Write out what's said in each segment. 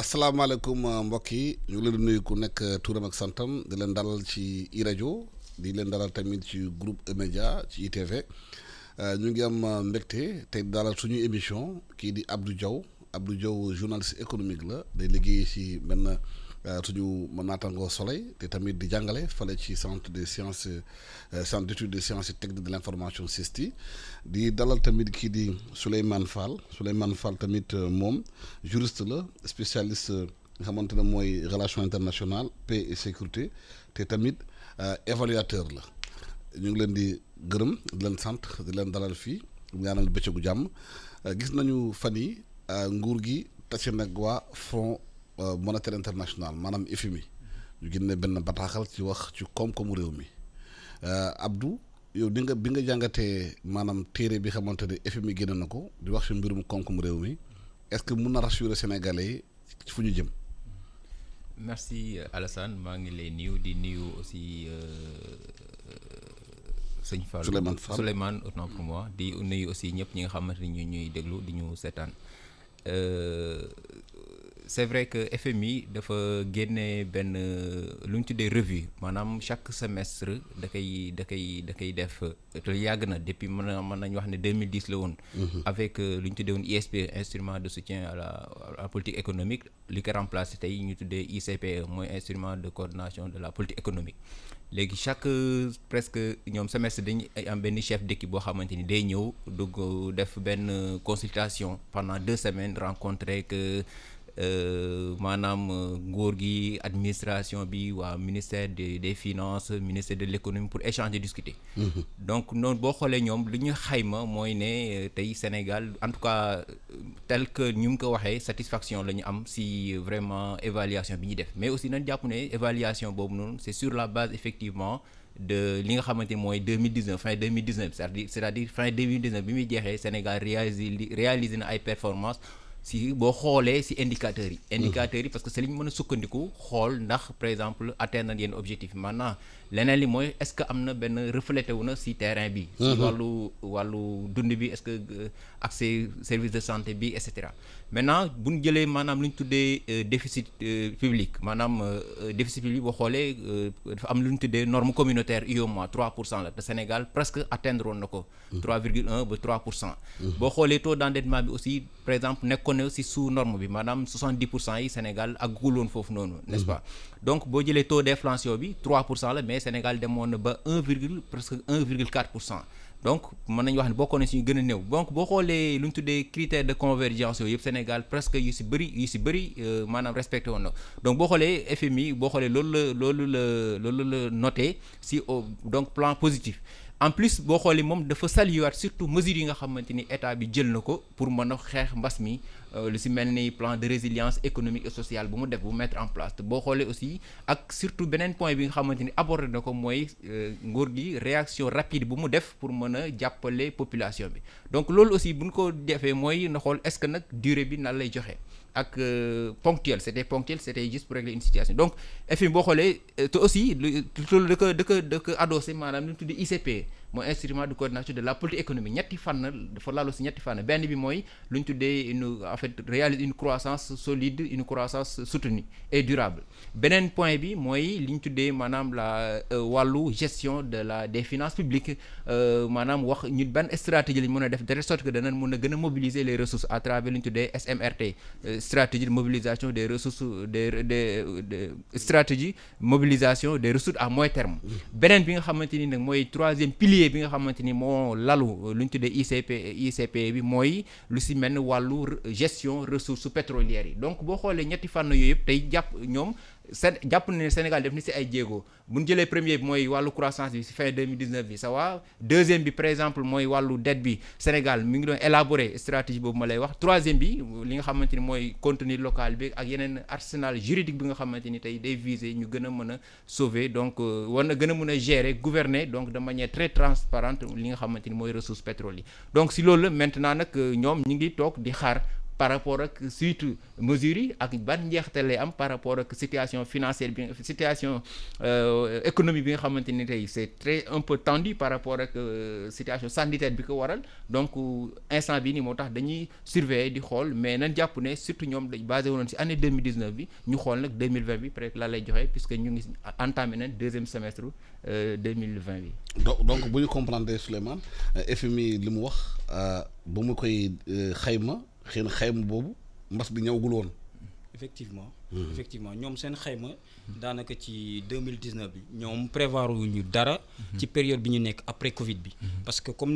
asalaamaaleykum mbokk yi ñu ngi leen di nuyu ku nekk turam ak santam di leen dalal ci iRadio di leen dalal tamit ci groupe E-Media ci ITV ñu ngi am mbégte tey dalal suñu émission kii di Abdou Diaw journaliste économique la day liggéey ci benn suñu naataangoo Soleil te tamit di jàngale fale ci centre des sciences centre d'études des sciences et techniques de l'information CESTI di dalal tamit kii di Souleymane Fall tamit moom juriste la spécialiste nga xamante ne mooy relations internationales paix et sécurité te tamit évaluateur la ñu ngi leen di gërëm di leen sant di leen dalal fii ñaanal bëccëgu jàmm gis nañu fan yi nguur gi tase nag waa Fonds monétaire international maanaam FMI ñu génne benn bataaxal ci wax ci koom-koomu réew mi Abdou yow bi nga jàngatee maanaam téere bi xamante ne FMI génne na ko di wax ci mbirum koom-koomu réew mi est-ce que mun na rassurer Sénégalais yi fu ñu jëm. Merci Alassane maa ngi lay nuyu di nuyu aussi sëñ Fall Souleymane autant pour moi di nuyu aussi ñëpp ñi nga xamante ni ñu ñuy déglu di ñu seetaan. C'est vrai que FMI dafa génne benn lu ñu tuddee revue maanaam chaque semestre da koy def te yàgg na depuis mën nañu wax ne 2010 la woon. Avec lu ñu tuddee woon ISP instrument de soutien à la politique économique li ko remplacé tey ñu tuddee ICPE mooy instrument de coordination de la politique économique. léegi chaque presque ñoom semestre dañuy am benn chef d'équipe boo xamante ni day ñëw dugg def benn consultation pendant 2 semaines rencontrer que maanaam nguur gi administration bi waa ministère des finances ministère de l'économie pour échanger discuter. Donc noonu boo xoolee ñoom lu ñu xayma mooy ne tey Sénégal en tout cas tel que ñu ngi ko waxee satisfaction la ñu am si vraiment évaluation bi ñuy def mais aussi nañ jàpp ne évaluation boobu noonu c'est sur la base effectivement de li nga xamante ni mooy 2019 fin 2019 c'est-à-dire fin 2019 bi muy jeexee Sénégal réalisé na ay performances. Si boo xoolee si indicateurs yi parce que c'est li ñu mën a sukkandiku xool ndax par exemple atteindre yenn objectif maintenant leneen li mooy est-ce que am na benn reflété wu na si terrain bi si wàllu dund bi est-ce que accès service de santé bi et cetera maintenant bu ñu jëlee maanaam lu ñu tuddee déficit public maanaam déficit public boo xoolee dafa am lu ñu tuddee norme communautaire UEMOA 3% la te Sénégal presque atteindre woon na ko 3,1 ba 3%. Boo xoolee taux d'endettement bi aussi par exemple nekkoon na si sous norme bi maanaam 70% yi Sénégal àggul woon foofu noonu n'est-ce pas donc boo jëlee taux d'inflation bi 3% la mais Sénégal demoon na ba presque 1,4%. donc mën nañu wax ne bokkoon na si ñu gën a néew donc boo xoolee lu ñu tuddee critères de convergence yooyu yëpp Sénégal presque yu si bëri maanaam respecté woon na donc boo xoolee FMI boo xoolee loolu la noté si donc plan positif. En plus boo xoolee moom dafa saluer surtout mesures yi nga xamante ni état bi jël na ko pour mën a xeex mbas mi lu si mel ni plan de résilience économique et sociale bu mu def bu mettre en place te boo xoolee aussi ak surtout beneen point bi nga xamante ni abordé na ko mooy nguur gi réaction rapide bu mu def pour mën a jàppale population bi donc loolu aussi bu ñu ko defee mooy na xool est-ce que nag durée bi nan lay joxe. ak ponctuel c'était juste pour régler une situation donc FMI boo xoolee te aussi loolu da ko adossé maanaam lu ñu tuddee ICP mooy instrument de coordination de la politique économique ñetti fànn dafa laalu si ñetti fànn benn bi mooy lu ñu tuddee en fait réaliser une croissance solide une croissance soutenue et durable beneen point bi mooy li ñu tuddee maanaam la wàllu gestion des finances publiques maanaam wax ñu ban stratégie lañ mën a def de sorte que danañ mën a gën a mobiliser les ressources à travers li ñu tuddee SMRT stratégie de mobilisation des ressources des stratégie mobilisation des ressources à moyen terme beneen bi nga xamante ni nag mooy troisième pilier bi nga xamante ni moo lalu lu ñu tuddee ICP bi mooy lu si mel ni wàllu gestion ressources pétrolières yi donc boo xoolee ñetti fànn yooyu yëpp tey jàpp ne Sénégal def ni si ay jéego bu ñu jëlee premier bi mooy wàllu croissance bi si fin 2019 bi ça va deuxième bi par exemple mooy wàllu dette bi Sénégal mi ngi doon élaborer stratégie boobu ma lay wax troisième bi li nga xamante ni mooy contenu local bi ak yeneen arsenal juridique bi nga xamante ni tey day viser ñu gën a mën a sauver donc war na gën a mën a gérer gouverner donc de manière très transparente li nga xamante ni mooy ressources pétrolières yi donc si loolu la maintenant nag ñoom ñi ngi toog di xaar par rapport ak surtout mesures yi ak ban njeexital lay am par rapport ak situation financière bi situation économique bi nga xamante ni tey c'est très un peu tendu par rapport ak situation sanitaire bi ko waral donc instant bi nii moo tax dañuy surveiller di xool mais nañ jàpp ne surtout ñoom dañ basé woon ci année 2019 bi ñu xool nag 2020 bi peut-être la lay joxe puisque ñu ngi entamé nañ deuxième semestre 2020 bi. donc bu ñu comprendre Souleymane FMI li mu wax ba mu koy xayma xëy na xayma boobu mbas bi ñëwagul woon. effectivement ñoom seen xayma daanaka ci 2019 bi ñoom prévoir wuñu dara ci période bi ñu nekk après Covid bi parce que comme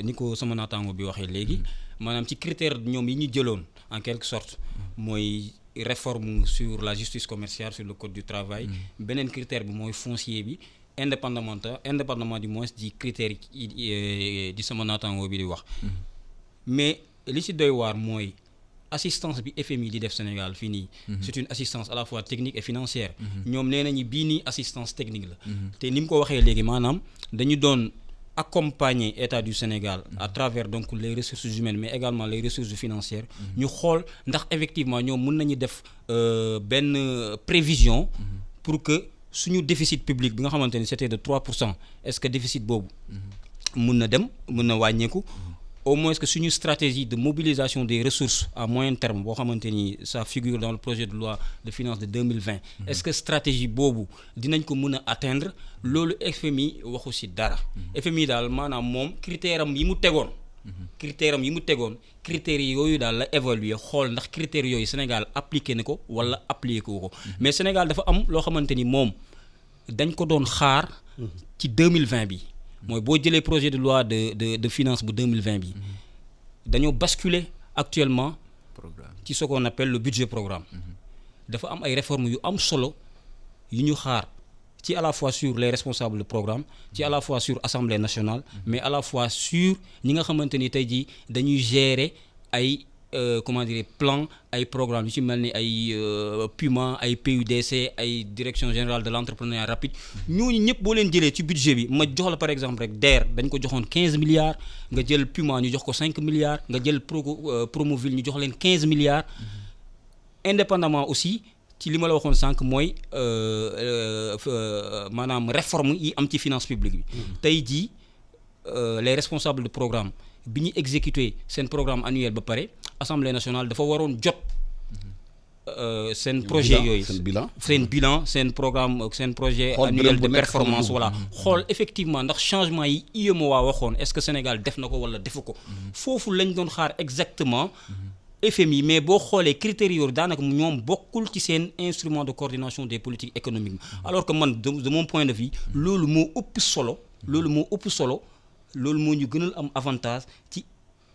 ni ko sama naataango bi waxee léegi maanaam ci critère ñoom yi ñu jëloon en quelque sorte mooy réforme sur la justice commerciale sur le code du travail beneen critère bi mooy foncier bi indépendamment du moins di critères yi di sama naataango bi di wax mais li ci doy waar mooy assistance bi FMI di def Sénégal fii nii c'est une assistance à la fois technique et financière ñoom nee nañu bii nii assistance technique la te ni mu ko waxee léegi maanaam dañu doon accompagner état du Sénégal à travers donc les ressources humaines mais également les ressources financières ñu xool ndax effectivement ñoom mën nañu def benn prévision pour que suñu déficit public bi nga xamante ni c'était de 3% est-ce que déficit boobu mën na wàññeeku au moins que suñu stratégie de mobilisation des ressources à moyen terme boo xamante ni ça figure dans le projet de loi de finances de 2020 est-ce que stratégie boobu dinañ ko mën a atteindre loolu FMI waxu ci dara FMI daal maanaam moom critère am yi mu tegoon critères yooyu daal la évaluer xool ndax critères yooyu Sénégal appliqué na ko wala appliqué ko mais Sénégal dafa am loo xamante ni moom dañ ko doon xaar ci 2020 bi mooy boo jëlee projet de loi de finance bu 2020 bi dañoo basculer actuellement ci ce qu'on appelle le budget programme dafa am ay réformes yu am solo yu ñu xaar ci à la fois sur les responsables de programme ci à la fois sur Assemblée nationale mais à la fois sur ñi nga xamante ni tey jii dañuy gérer ay plan ay programme yu ci mel ni ay PUMA ay PUDC ay direction générale de l'entrepreneuriat rapide ñooñu ñëpp boo leen jëlee ci budget bi ma jox la par exemple rek DER dañ ko joxoon 15 milliards nga jël PUMA ñu jox ko 5 milliards nga jël Promoville ñu jox leen 15 milliards indépendamment aussi ci li ma la waxoon sànq mooy maanaam réforme yi am ci finance publique bi tey jii les responsables de programme bi ñu exécuter seen programme annuel ba pare Assemblée nationale dafa waroon jot seen projet yooyu seen bilan seen programme seen projet annuel de performance voilà xool effectivement ndax changement yi UEMOA waxoon est-ce que Sénégal def na ko wala defu ko foofu lañ doon xaar exactement FMI mais boo xoolee critères yooyu daanaka ñoom bokkul ci seen instrument de coordination des politiques économiques alors que man de mon point de vue loolu moo ëpp solo loolu moo ñu gënal am avantage ci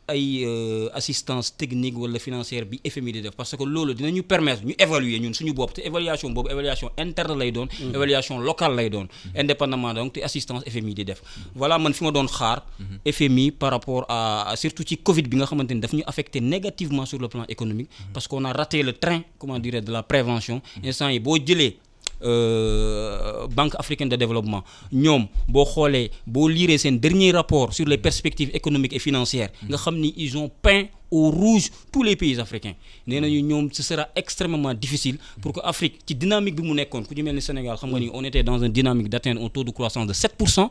ay assistance technique wala financière bi FMI di def parce que loolu dinañu permettre ñu évaluer ñun suñu bopp te évaluation boobu évaluation interne lay doon évaluation locale lay doon indépendamment donc te assistance FMI di def voilà man fi ma doon xaar FMI par rapport à surtout ci Covid bi nga xamante ni daf ñu affecté négativement sur le plan économique parce qu'on a raté le train comment dire de la prévention instant yi boo jëlee Banque africaine de développement ñoom boo liree seen dernier rapport sur les perspectives économiques et financières nga xam ni ils ont peint au rouge tous les pays africains nee nañu ñoom ce sera extrêmement difficile pour que Afrique ci dynamique bi mu nekkoon ku ñu mel ni Sénégal xam nga ni on était dans une dynamique d'atteindre un taux de croissance de 7%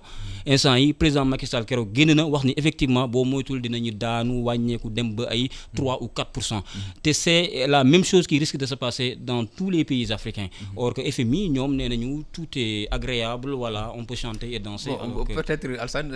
instant yi président Macky Sall keroog génn na wax ni effectivement boo moytul dinañu daanu wàññeeku dem ba ay 3 ou 4% te c'est la même chose qui risque de se passer dans tous les pays africains or que FMI ñoom nee nañu tout est agréable voilà on peut chanter et danser peut-être Alassane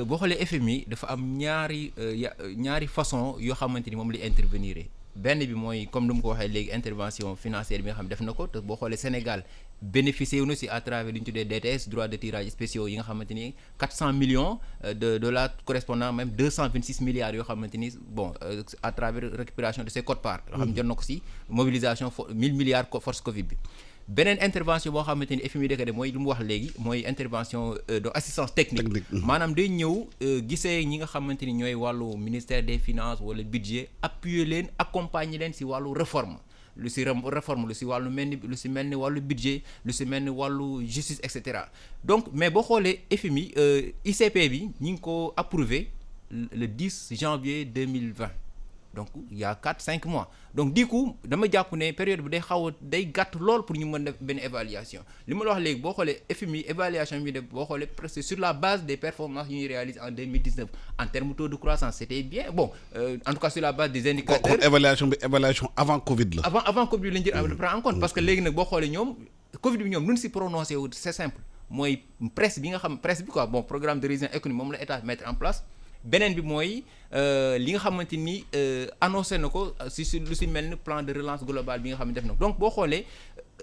boo xoolee FMI dafa am ñaari façon yoo xamante ni moom lay intervenir benn bi mooy comme ni mu ko waxee léegi intervention financière bi nga xam def na ko te boo xoolee Sénégal bénéficié wu na si à travers li ñu tuddee DTS droit de tirage spéciaux yi nga xamante ni 400 millions de dollars correspondant même 226 milliards yoo xamante ni bon à travers récupération de ces quote-parts yoo xam jot na ko si mobilisation 1000 milliards force Covid bi. beneen intervention boo xamante ni FMI dëkk de mooy lu mu wax léegi mooy intervention de assistance technique maanaam day ñëw gisee ñi nga xamante ni ñooy wàllu ministère des finances wala budget appuyer leen accompagner leen si wàllu réforme lu si wàllu mel ni wàllu budget lu si mel ni wàllu justice et cetera donc mais boo xoolee FMI ICP bi ñi ngi ko approuvé le 10 janvier 2020 donc il y a 4-5 mois donc du coup dama jàpp ne période bi day gàtt lool pour ñu mën def benn évaluation li ma la wax léegi boo xoolee FMI évaluation bi def boo xoolee presque sur la base des performances yu ñuy réaliser en 2019 en termes taux de croissance c'était bien bon en tout cas sur la base des indicateurs. kon évaluation avant Covid la. avant Covid lañ jël à prendre en compte parce que léegi nag boo xoolee ñoom Covid bi ñoom lu ñu si prononcé wu c'est simple mooy presse bi quoi bon programme de résilience économique moom la état mettre en place. beneen bi mooy li nga xamante ni annoncé na ko si lu si mel ni plan de relance globale bi nga xam ne def na ko donc boo xoolee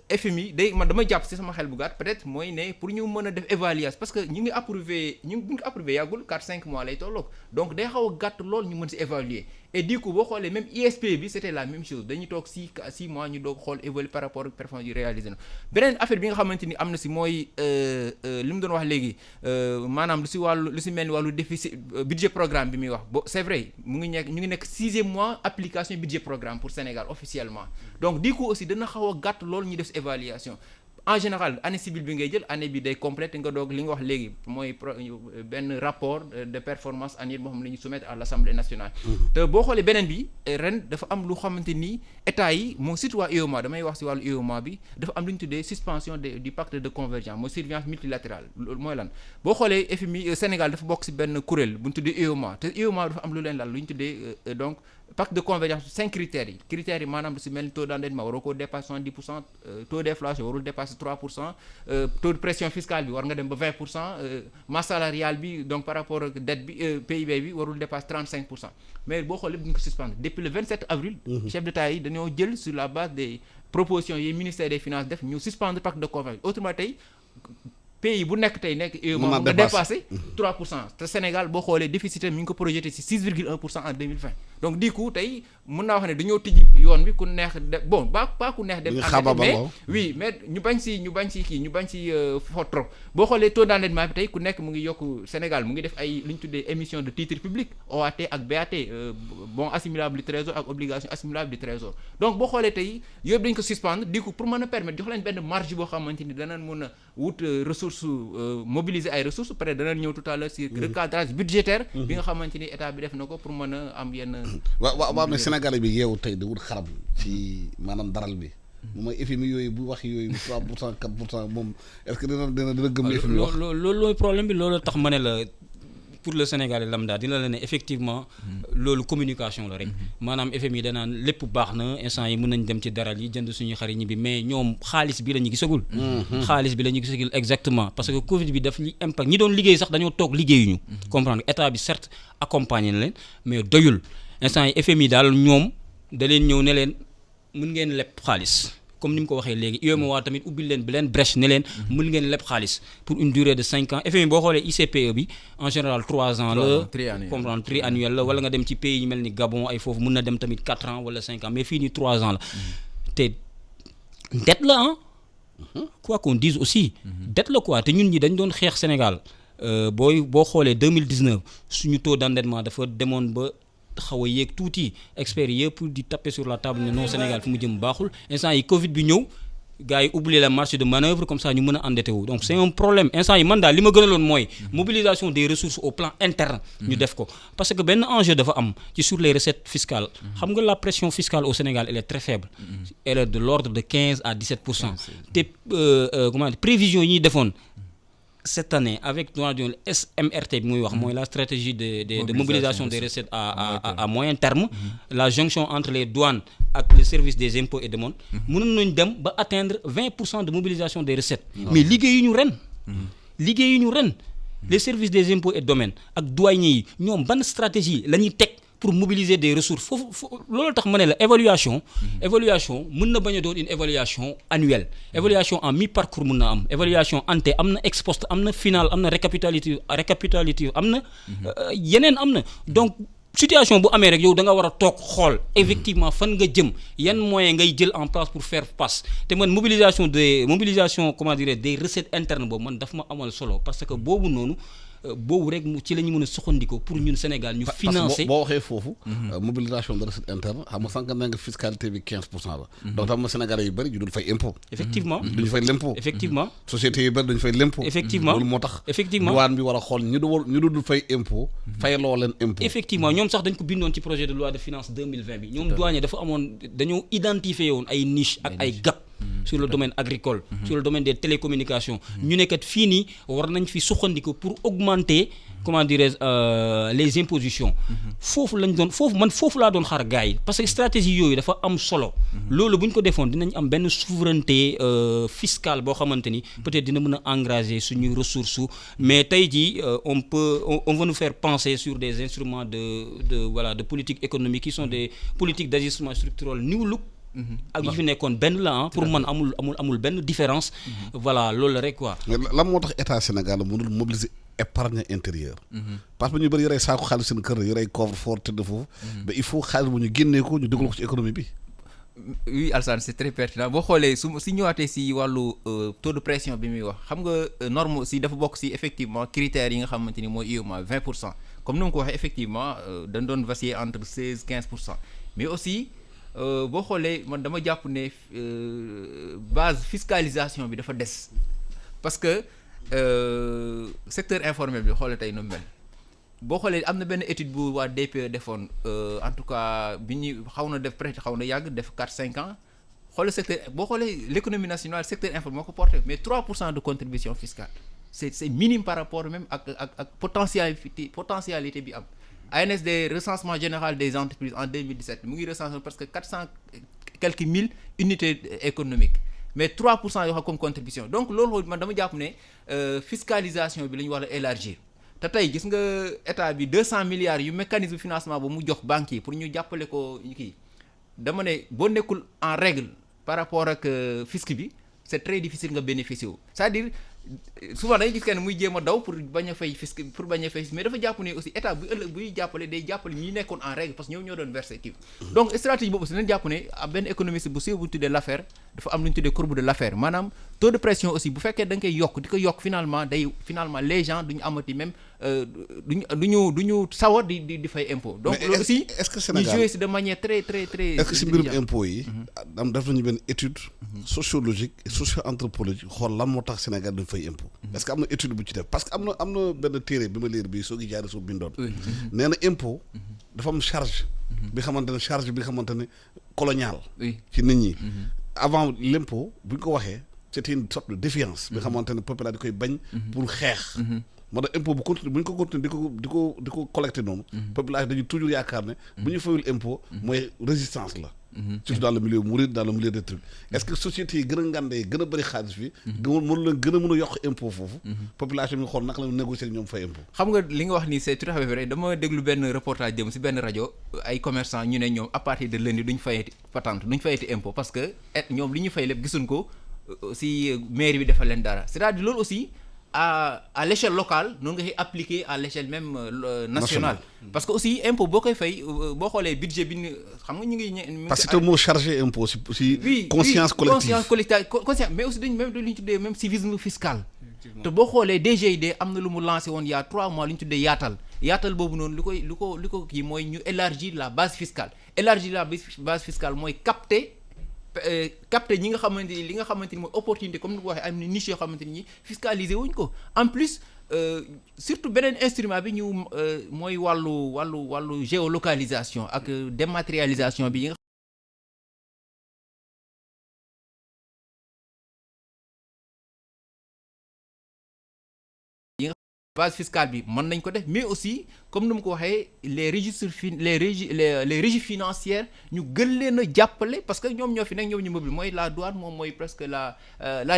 FMI man dama jàpp si sama xel bu gàtt peut-être mooy ne pour ñu mën a def évaluation parce que ñu ngi approuvé yàggul 4-5 mois lay tolloog donc day xaw a gàtt lool ñu mën si évaluer et du coup boo xoolee même ISP bi c'était la même chose dañuy toog 6 mois ñu doog xool évaluer par rapport ak performance yu réalisé na beneen affaire bi nga xamante ni am na si mooy li mu doon wax léegi maanaam lu si mel ni wàllu déficit budget programme bi muy wax c'est vrai ñu ngi nekk 6e mois application budget programme pour Sénégal officiellement donc du coup aussi dana xaw a gàtt lool ñu def évaluation en général année civile bi ngay jël année bi day complète nga doog li nga wax léegi mooy benn rapport de performance annuelle boo xam ne la ñu soumettre à l'Assemblée nationale te boo xoolee beneen bi ren dafa am lu xamante ni état yi moo surtout waa UEMOA damay wax ci wàllu UEMOA bi dafa am lu ñu tuddee suspension du pacte de convergence mooy surveillance multilatérale loolu mooy lan boo xoolee FMI Sénégal dafa bokk ci benn kuréel bu ñu tuddee UEMOA te UEMOA dafa am lu leen laal lu ñu tuddee donc pacte de convergence 5 critères yi maanaam lu si mel ni taux d'endettement waroo ko dépasser 70%, taux d'inflation warul dépasser 3%, taux de pression fiscale bi war nga dem ba 20%, masse salariale bi donc par rapport ak dette bi PIB bi warul dépasser 35%. mais boo xoolee dañu ko suspendre depuis le 27 avril. chef d'État yi dañoo jël sur la base des propositions yi ministère des finances def ñu suspendre pacte de convergence autrement tey. pays bu nekk tey nekk moom nga dépassé 3% te Sénégal boo xoolee déficit mi ngi ko projeté ci 6,1% en 2020 donc du coup tey mën naa wax ne dañoo tijji yoon bi ku neex bon pas ku neex dem mais oui mais ñu bañ si fort trop boo xoolee taux d'endettement bi tey ku nekk mu ngi yokk Sénégal mu ngi def ay lu ñu tuddee émission de titre public OAT ak BAT bon assimilable du trésor ak obligation assimilable du trésor donc boo xoolee tey yooyu dañ ko suspendre du coup pour mën a permettre jox leen benn marge boo xamante ni danañ mën a wut mobiliser ay ressources peut-être dana ñëw tout à l'heure si recadrage budgétaire bi nga xamante ni état bi def na ko pour mën a am yenn waaw mais Sénégalais bi yeewu tey da wut xarab ci maanaam daral bi mooy FMI yooyu bu wax yooyu 3% 4% moom est-ce que dina gëm FMI wax loolu problème bi loolu tax ma ne la pour le Sénégalais lambda dina la ne effectivement loolu communication la rek maanaam FMI danaan lépp baax na instant yi mën nañ dem ci daral yi jënd suñuy xarit ñi bi mais ñoom xaalis bi la ñu gisagul exactement parce que Covid bi daf li impact ñi doon liggéey sax dañoo toog liggéeyuñu comprendre état bi certes accompagné na leen mais doyul instant yi FMI daal ñoom da leen ñëw ne leen mën ngeen leb xaalis comme ni mu ko waxee léegi UEMOA tamit ubbil leen bi leen brèche ne leen mën ngeen leb xaalis pour une durée de 5 ans FMI boo xoolee ICPE bi en général 3 ans la comprendre triannuel la wala nga dem ci pays yi mel ni Gabon ay foofu mën na dem tamit 4 ans wala 5 ans mais fii nii 3 ans la te dette la quoi qu'on dise aussi dette la quoi te ñun ñi dañ doon xeex Sénégal boo xoolee 2019 suñu taux d'endettement dafa demoon ba xaw a yéeg tuuti experts yëpp di taper sur la table ne non Sénégal fi mu jëm baaxul instant yi Covid bi ñëw gars yi oublier la marge de manœuvre comme ça ñu mën a endetté wu donc c'est un problème instant yi man daal li ma gënaloon mooy mobilisation des ressources au plan interne ñu def ko parce que benn enjeu dafa am ci sur les recettes fiscales xam nga la pression fiscale au Sénégal elle est très faible elle est de l'ordre de 15 à 17% te comment dire prévision yi ñuy defoon cette année avec SMRT bi muy wax mooy la stratégie de mobilisation des recettes à moyen terme la jonction entre les douanes ak le service des impôts et domaines mënoon nañ dem ba atteindre 20% de mobilisation des recettes mais liggéeyuñu ren les services des impôts et domaines ak douaniers yi ñoom ban stratégie la ñuy teg pour mobiliser des ressources foofu loolu tax ma ne la évaluation mën na bañ a doon une évaluation annuelle évaluation en mi-parcours mën na am évaluation ante am na ex post am na final am na récapitulatif am na yeneen am na donc situation bu amee rek yow da nga war a toog xool effectivement fan nga jëm yan moyens ngay jël en place pour faire face te man mobilisation comment dire des recettes internes boobu man daf ma amal solo parce que boobu noonu boobu rek ci la ñu mën a soxandiko pour ñun Sénégal ñu financer. boo waxee foofu. mobilisation de recette interne xam nga sànq na nga fiscalité bi 15% la. donc tam Sénégalais yu bëri ñu dul fay impôt. effectivement duñu fay l'impôt. effectivement sociétés yu bëri duñu fay l'impôt. effectivement loolu moo tax. effectivement douane bi war a xool ñu dul fay impôt. fayaloo leen impôt. effectivement ñoom sax dañ ko bindoon ci projet de loi de finance 2020 bi ñoom douanier dafa amoon dañoo identifier woon ay niche ak ay gap sur le domaine agricole sur le domaine des télécommunications ñu nekkat fii nii war nañ fi suqandiko pour augmenter comment dirais-je les impositions foofu laa doon xaar gars yi parce que stratégie yooyu dafa am solo loolu bu ñu ko defoon dinañ am benn souveraineté fiscale boo xamante ni peut-être dina mën a engrager suñuy ressources mais tey jii on va nous faire penser sur des instruments de politique économique qui sont des politiques d'ajustement structurel new look ak yi fi nekkoon benn la pour man amul benn différence voilà loolu la rek quoi. mais lan moo tax état Sénégal mënul mobiliser épargne intérieure. parce que ñu bëri yorey saako xaalis seen kër yorey coffre-fort tëdd foofu. mais il faut xaalis bu ñu génnee ko ñu dugal ko ci économie bi. oui Alassane c'est très pertinent boo xoolee si ñëwaatee si wàllu taux de pression bi muy wax xam nga norme aussi dafa bokk si effectivement critères yi nga xamante ni mooy UEMOA 20% comme ni ma ko waxee effectivement dañ doon vaciller entre 16-15%. mais aussi boo xoolee man dama jàpp ne base fiscalisation bi dafa des parce que secteur informel bi xoolee tey nu mel boo xoolee am na benn étude bu waa DPE defoon en tout cas bi ñu xaw na def peut-être xaw na yàgg def 4-5 ans xoolee secteur boo xoolee l'économie nationale secteur informel moo ko porté mais 3% de contribution fiscale c'est minime par rapport même ak potentialité bi am. ANSD recensement général des entreprises en 2017 mu ngi recensé presque 400 quelques mille unités économiques mais 3% yoo xam comme contribution donc loolu man dama jàpp ne fiscalisation bi la ñu war a élargir te tey gis nga état bi 200 milliards yu mécanisme financement ba mu jox banques yi pour ñu jàppale ko kii dama ne boo nekkul en règle par rapport ak fisc bi c'est très difficile nga bénéficier wu c'est-à-dire souvent dañuy gis kenn muy jéem a daw pour bañ a fay fisc pour bañ a fay mais dafa jàpp ne aussi état bu ëllëg buy jàppale day jàppale ñi nekkoon en règle parce que ñoo doon verser kii donc stratégie boobu aussi nañ jàpp ne benn économiste bu siiw bu tuddee l'affaire dafa am lu ñu tuddee courbe de l'affaire maanaam taux de pression aussi bu fekkee da nga koy yokk di ko yokk finalement les gens duñu amati même duñu sawar di fay impôt donc loolu aussi est-ce que Sénégal ñu jouer si de manière très très très est-ce que si mbirum impôt yi am def nañu benn étude sociologique et socio-anthropologique xool lan moo tax Sénégal duñ fay impôt est-ce que am na étude bu ci def parce que am na benn téere bi ma liir bi soo gi jaari soo bindoon nee na impôt dafa am charge bi xamante ne coloniale ci nit ñi avant l'impôt bu ñu ko waxee c'était une sorte de défiance bi xamante ne population di koy bañ pour xeex moo tax impôt bu continue bu ñu ko continue di ko collecté noonu population dañu toujours yaakaar ne bu ñu fayul impôt mooy résistance la surtout dans le milieu mouride dans le milieu des trucs est-ce que sociétés yi gën a ngandee gën a bëri xaalis bi mënu leen gën a mën a yokk impôt foofu population bi xool naka la négocier ñoom fay impôt xam nga li nga wax ni c'est tout à fait vrai dama déglu benn reportage jëm ci benn rajo ay commerçants ñu ne ñoom à partir de lundi duñ fayati patente duñ fayati impôt parce que ñoom li ñu fay lépp gisuñ ko ci mairie bi defal leen dara c'est-à-dire loolu aussi à l'échelle locale noonu nga koy appliquer à l'échelle même nationale parce que aussi impôt boo koy fay boo xoolee budget bi xam nga ñu ngi parce que moo chargé impôt si conscience collective conscience mais aussi dañu même lu ñu tuddee même civisme fiscal te boo xoolee DGID am na lu mu lancé woon il y a 3 mois lu ñu tuddee yaatal boobu noonu li ko kii mooy ñu élargir la base fiscale mooy capter ñi nga xamante ni li nga xamante ni mooy opportunité comme ni ko waxee am na niche yoo xamante ni fiscaliser wuñ ko en plus surtout beneen instrument bi ñu mooy wàllu géolocalisation ak dématérialisation bi base fiscale bi mën nañ ko def mais aussi comme ni mu ko waxee les régies financières ñu gën leen a jàppale parce que ñoom ñoo fi nekk ñoom ñu mobile mooy la douane moom mooy presque la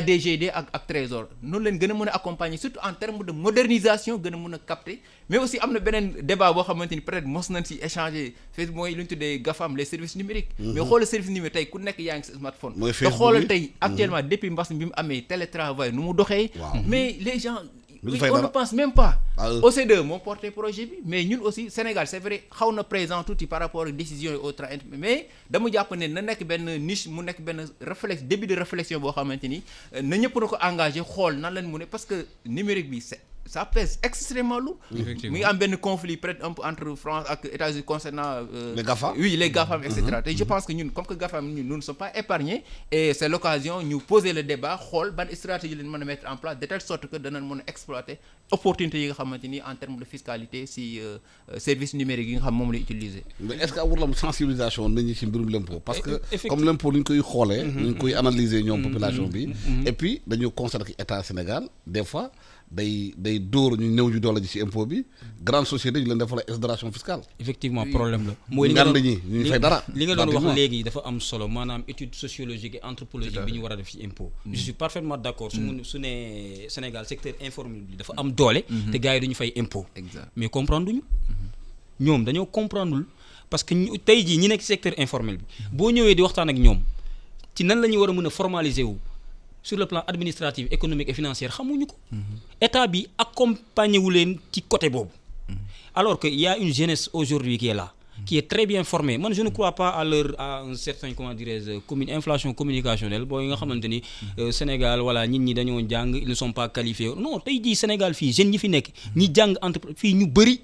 DGD ak trésor noonu leen gën a mën a accompagner surtout en termes de modernisation gën a mën a capter mais aussi am na beneen débat boo xamante ni peut-être mos nañ si échanger fii mooy lu ñu tuddee GAFAM les services numériques mais xoolal service numérique tey ku nekk yaa ngi sa smartphone te xoolal tey actuellement depuis mbas bi mu amee télétravail nu mu doxee mais les gens on ne pense même pas OCDE moo porté projet bi mais ñun aussi Sénégal c'est vrai xaw na présent tuuti par rapport ak décisions yi autres mais dama jàpp ne na nekk benn niche mu nekk benn début de réflexion boo xamante ni na ñëpp na ko engagé xool nan leen mu ne parce que numérique bi ça pèse extrêmement lourd. Effectivement. mu ngi am benn conflit peut-être un peu entre France ak États-Unis concernant. Les GAFA. Oui, les GAFAM, etc. Et je pense que ñun comme que GAFAM ñun nous ne sommes pas épargnés et c'est l'occasion ñu poser le débat xool ban stratégie lañ mën a mettre en place de telle sorte que danañ mën a exploiter opportunités yi nga xamante ni en termes de fiscalité si service numérique yi nga xam moom lay utiliser. mais est-ce que awul la sensibilisation nit ñi ci mbirum l'impôt parce que comme l'impôt ni ñu koy xoolee ni ñu koy analyser ñoom population bi et puis dañu constater que état Sénégal des fois day dóor ñu néew ju doole ji ci impôt bi grande société ñu leen defal exonération fiscale. effectivement problème la. mooy li nga ñu fay dara. li nga doon wax léegi dafa am solo maanaam étude sociologique et anthropologique bi ñu war a def ci impôt. je suis parfaitement d'accord su ne Sénégal secteur informel bi dafa am doole. te gars yi duñu fay impôt. mais comprendre duñu ñoom dañoo comprendre parce que tey jii ñi nekk secteur informel bi boo ñëwee di waxtaan ak ñoom ci nan la ñu war a mën a formaliser wu. sur le plan administratif économique et financier xamuñu ko. état bi accompagné wu leen ci côté boobu. alors que y a une jeunesse aujourd'hui qui est là. qui est très bien formée man je ne crois pas à un certain comment dirais-je inflation communicationnelle boo nga xamante ni Sénégal voilà nit ñi dañoo jàng ils ne sont pas qualifiés non tey jii Sénégal fii jeunes ñi fi nekk ñi jàng fii ñu bëri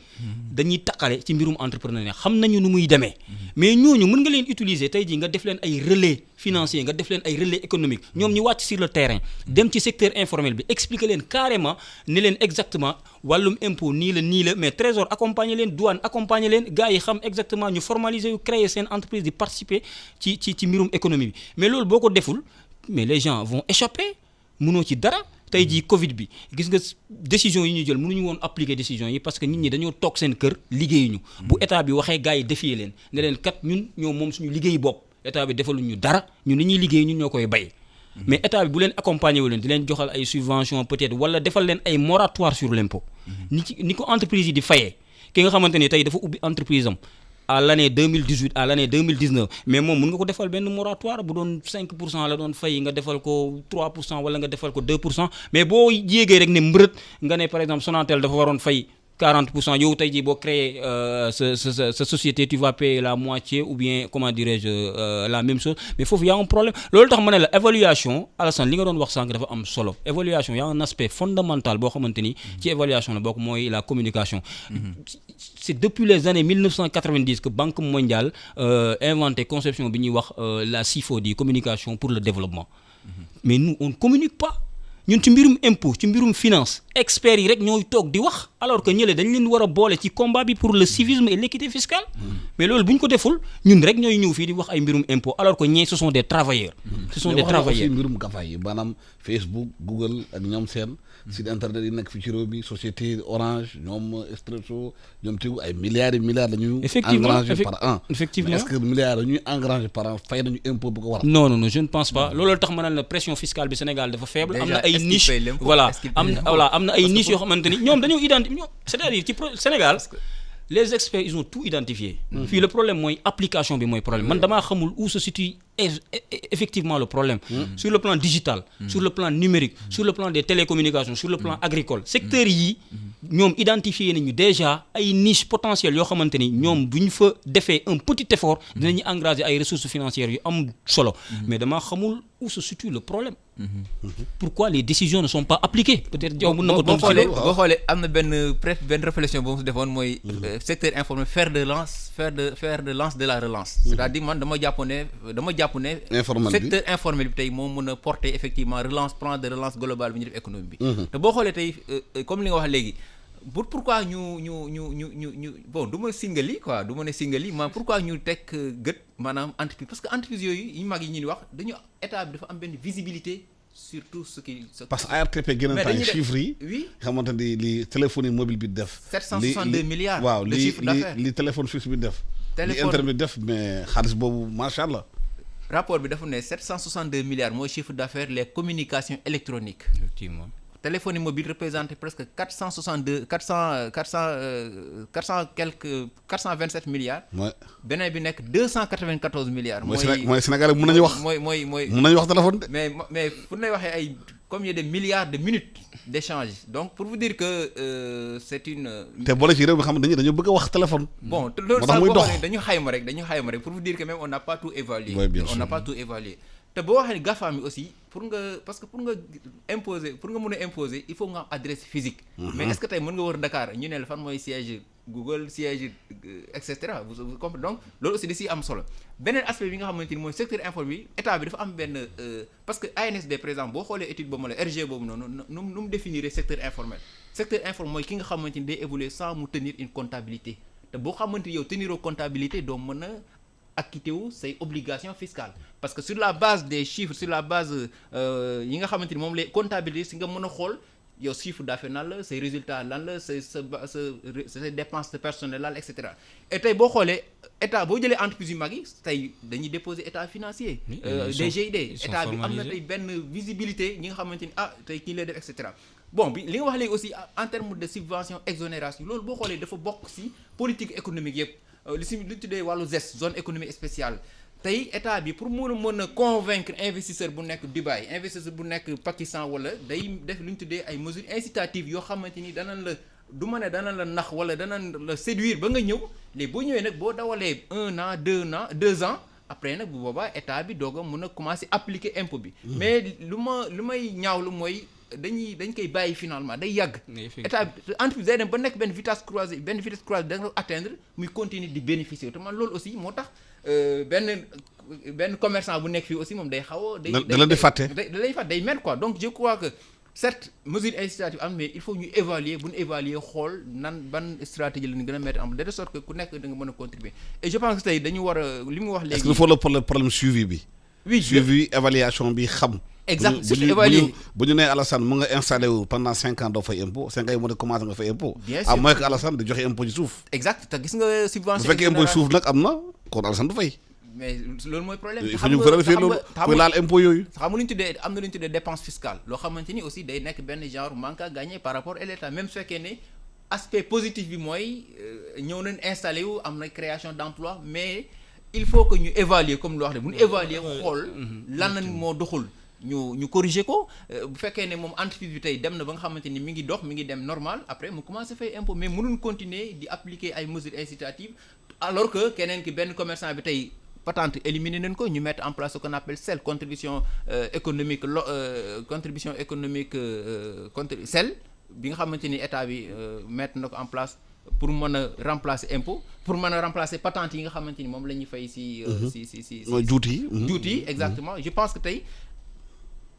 dañuy taqale ci mbirum entrepreneuriat xam nañu nu muy demee mais ñooñu mën nga leen utiliser tey jii nga def leen ay relais financier nga def leen ay relais économique ñoom ñu wàcc sur le terrain dem ci secteur informel bi expliquer leen carrément ne leen exactement wàllum impôt nii la mais trésor accompagner leen douane accompagner leen gars yi xam exactement ñu formaliser yu créer seen entreprise di participer ci mbirum économie bi mais loolu boo ko deful mais les gens vont échapper mënoo ci dara tey jii Covid bi gis nga décision yi ñu jël mënuñu woon appliquer décision yi parce que nit ñi dañoo toog seen kër liggéeyuñu bu état bi waxee gars yi défier leen ne leen kat ñun ñoo moom suñu liggéey bopp état bi defaluñu dara ñun li ñuy liggéey ñun ñoo koy bay mais état bi bu leen accompagner wu leen di leen joxal ay subventions peut-être wala defal leen ay moratoire sur l'impôt ni ko entreprise yi di fayee ki nga xamante ni tey dafa ubbi entreprise am à l'année 2018 à l'année 2019 mais moom mën nga ko defal benn moratoire bu doon 5% la doon fay nga defal ko 3% wala nga defal ko 2% mais boo yéegee rek ne mbërët nga ne par exemple Sonatel dafa waroon fay 40% yow tey jii boo créé sa société tu vas payer la moitié ou bien comment dirais-je la même chose mais foofu y a un problème loolu tax ma ne la évaluation Alassane li nga doon wax sànq dafa am solo évaluation y a un aspect fondamental boo xamante ni ci évaluation la bokk mooy la communication c'est depuis les années 1990 que Banque mondiale inventé conception bi ñuy wax la CIFOD communication pour le développement mais nous on ne communique pas ñun ci mbirum impôt ci mbirum finance experts yi rek ñooy toog di wax alors que ñële dañ leen war a boole ci combat bi pour le civisme et l'équité fiscale mais loolu bu ñu ko deful ñun rek ñooy ñëw fii di wax ay mbirum impôt alors que ñee ce sont des travailleurs ce sont des travailleurs mbirum GAFA yi maanaam Facebook Google ak ñoom seen site internet yi nekk fi ci réew bi société Orange ñoom Expresso ñoom Tigo ay milliards et milliards la ñuy engranger par an effectivement est-ce que milliards la ñuy engranger par an fay nañu impôt bu ko waral non je ne pense pas loolu tax ma naan la pression fiscale bi Sénégal dafa faible am na ay niche voilà am na ay niche yoo xamante ni ñoom dañoo identifier c'est-à-dire ci Sénégal les experts ils ont tout identifié fii le problème mooy application bi mooy problème man damaa xamul où se situe effectivement le problème sur le plan digital sur le plan numérique sur le plan des télécommunications sur le plan agricole secteurs yi ñoom identifié nañu déjà ay niche potentielles yoo xamante ni ñoom bu ñu fa defee un petit effort dinañu engager ay ressources financières yu am solo mais damaa xamul où se situe le problème pourquoi les décisions ne sont pas appliquées peut-être yow mën na ko boo xoolee am na benn réflexion boo mu si defoon mooy secteur informel fer de lance de la relance c'est-à-dire man dama jàpp ne secteur informel bi tey moo mën a porter effectivement plan de relance globale bi ñu def économie bi te boo xoolee tey comme li nga wax léegi pourquoi ñu bon du ma singali quoi du ma ne singali mais pourquoi ñu teg gët maanaam entreprise parce que entreprise yooyu yi mag yi ñu wax dañu état bi dafa am benn visibilité sur tout ce qui parce que ARTP gën a taay chiffres yi oui xamante ni li téléphonie mobile bi def 762 milliards waaw de chiffre d'affaires li téléphone fixe bi def li internet bi def mais xaalis boobu macha allah rapport bi dafa ne 762 milliards mooy chiffre d'affaires les communications électroniques effectivement téléphonie mobile représente presque 427 milliards. mooy beneen bi nekk 294 milliards. mooy Sénégal mën nañu wax. mooy mën nañu wax téléphone de. mais fu ñuy waxee ay combien de milliards de minutes d'échange donc pour vous dire que c'est une. te boole ci réew mi xam ne dañoo bëgg a wax téléphone. bon loolu sax boo xam ne dañu xayma rek pour vous dire que même on n'a pas tout évalué. Oui, bien sûr. On n'a pas tout évalué. te boo waxee GAFAM yi aussi pour nga mën a imposer il faut nga am adresse physique. mais est-ce que tey mën nga wër Dakar ñu ne la fan mooy siège Google siège et cetera vous comprenez donc loolu aussi da siy am solo beneen aspect bi nga xamante ni mooy secteur informel bi état bi dafa am benn parce que ANSD par exemple boo xoolee étude boobu la RG boobu noonu nu mu définir secteur informel mooy ki nga xamante ni day évoluer sans mu tenir une comptabilité te boo xamante ni yow teniroo comptabilité doo mën a acquitté wu say obligations fiscales parce que sur la base des chiffres sur la base yi nga xamante ni moom lay comptabilité si nga mën a xool yow chiffre d'affaires lan la say résultats lan la say dépenses de personnel lan la et cetera et tey boo xoolee état boo jëlee entreprise yu mag yi tey dañuy déposer état financier DGID état bi am na tey benn visibilité ñi nga xamante ni tey kii lay def et cetera bon bi li nga wax léegi aussi en termes de subvention exonération loolu boo xoolee dafa bokk ci politique économique yëpp li ñu tuddee wàllu ZES zone économique spéciale tey état bi pour mën a convaincre investisseur bu nekk Dubaï investisseur bu nekk Pakistan wala day def lu ñu tuddee ay mesures incitatives yoo xamante ni danañ la nax wala danañ la séduire ba nga ñëw léegi boo ñëwee nag boo dawalee 1 an 2 ans après nag bu boobaa état bi doog a mën a commencer appliquer impôt bi. mais lu may ñaawlu mooy dañ koy bàyyi finalement day yàgg. état bi entreprise day dem ba nekk benn vitesse croisée da nga atteindre muy continuer di bénéficier te man loolu aussi moo tax. benn commerçant bu nekk fii aussi moom day xaw a. da leen di fàtte day mer quoi donc je crois que certes mesure incitative am mais il faut ñu évaluer bu ñu évaluer xool ban stratégie la ñu gën a mettre en place de sorte que ku nekk da nga mën a contribuer et je pense que tey dañu war a li mu wax léegi. est-ce qu'il faut le problème suivi bi. oui suivi évaluation bi xam. exact surtout évaluer bu ñu nee Alassane mu nga installé wu pendant 5 ans doo fay impôt 5 ans yi mu ne commencé nga fay impôt. bien sûr à moins que Alassane di joxe impôt ci suuf. exact te gis nga subvention. bu fekkee impôt suuf nag am na kon Alassane du fay. mais loolu mooy problème. il faut ñu vérifier loolu kuy laal impôt yooyu. xam nga lu ñu tuddee am na lu ñu tuddee dépense fiscale loo xamante ni aussi day nekk benn genre manque à gagner par rapport à l'État même su fekkee ne aspect positif bi mooy ñëw nañ installé wu am na création d'emploi mais il faut que ñu évaluer comme lu wax de bu ñu évaluer xool lan moo doxul. ñu corriger ko bu fekkee ne moom entreprise bi tey dem na ba nga xamante ni mi ngi dox mi ngi dem normal après mu commencé fay impôt mais mënuñ continuer di appliquer ay mesures incitatives alors que keneen ki benn commerçant bi tey patente éliminer nañ ko ñu mettre en place ce qu'on appelle CEL contribution économique CEL bi nga xamante ni état bi mettre na ko en place pour mën a remplacer impôt pour mën a remplacer patente yi nga xamante ni moom la ñuy fay si juuti yi exactement je pense que tey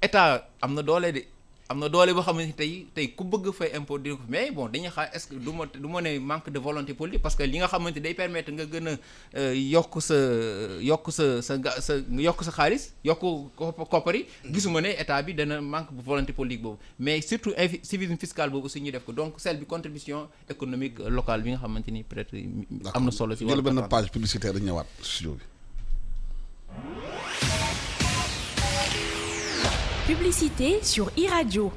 état am na doole boo xam ne tey ku bëgg fay impôt di ko mais bon dañuy xaar est-ce que du ma ne manque de volonté politique parce que li nga xamante day permettre nga gën a yokk sa xaalis yokk koppari gisuma ne état bi dana manque de volonté politique boobu mais surtout civisme fiscal boobu aussi ñu def ko donc celle bi contribution économique locale bi nga xamante ni peut-être am na solo si jël benn page publicitaire dañu ñëwaat studio bi. Publicité sur iRadio.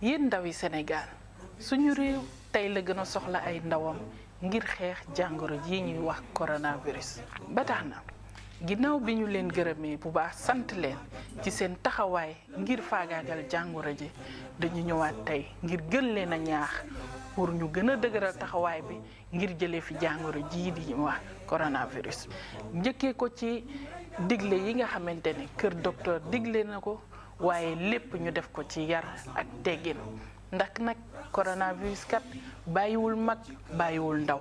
yéen ndawi Sénégal suñu réew tey la gën a soxla ay ndawam ngir xeex jàngoro ji ñuy wax coronavirus ba tax na ginnaaw bi ñu leen gërëmee bu baax sant leen ci seen taxawaay ngir faagaagal jàngoro ji dañu ñëwaat tey ngir gën leen a ñaax pour ñu gën a dëgëral taxawaay bi ngir jëlee fi jàngoro jii di wax coronavirus njëkkee ko ci digle yi nga xamante ne kër docteur digle na ko waaye lépp ñu def ko ci yar ak teggin ndax nag coronavirus kat bàyyiwul mag bàyyiwul ndaw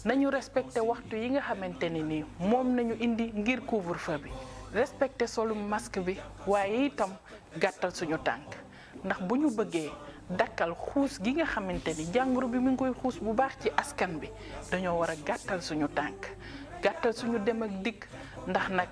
nañu respecté waxtu yi nga xamante ne ni moom nañu indi ngir couvre-feu bi respecté solu masque bi waaye itam gàttal suñu tànk ndax bu ñu bëggee dakkal xuus gi nga xamante ni jàngoro bi mu ngi koy xuus bu baax ci askan bi dañoo war a gàttal suñu tànk gàttal suñu dem ak dikk ndax nag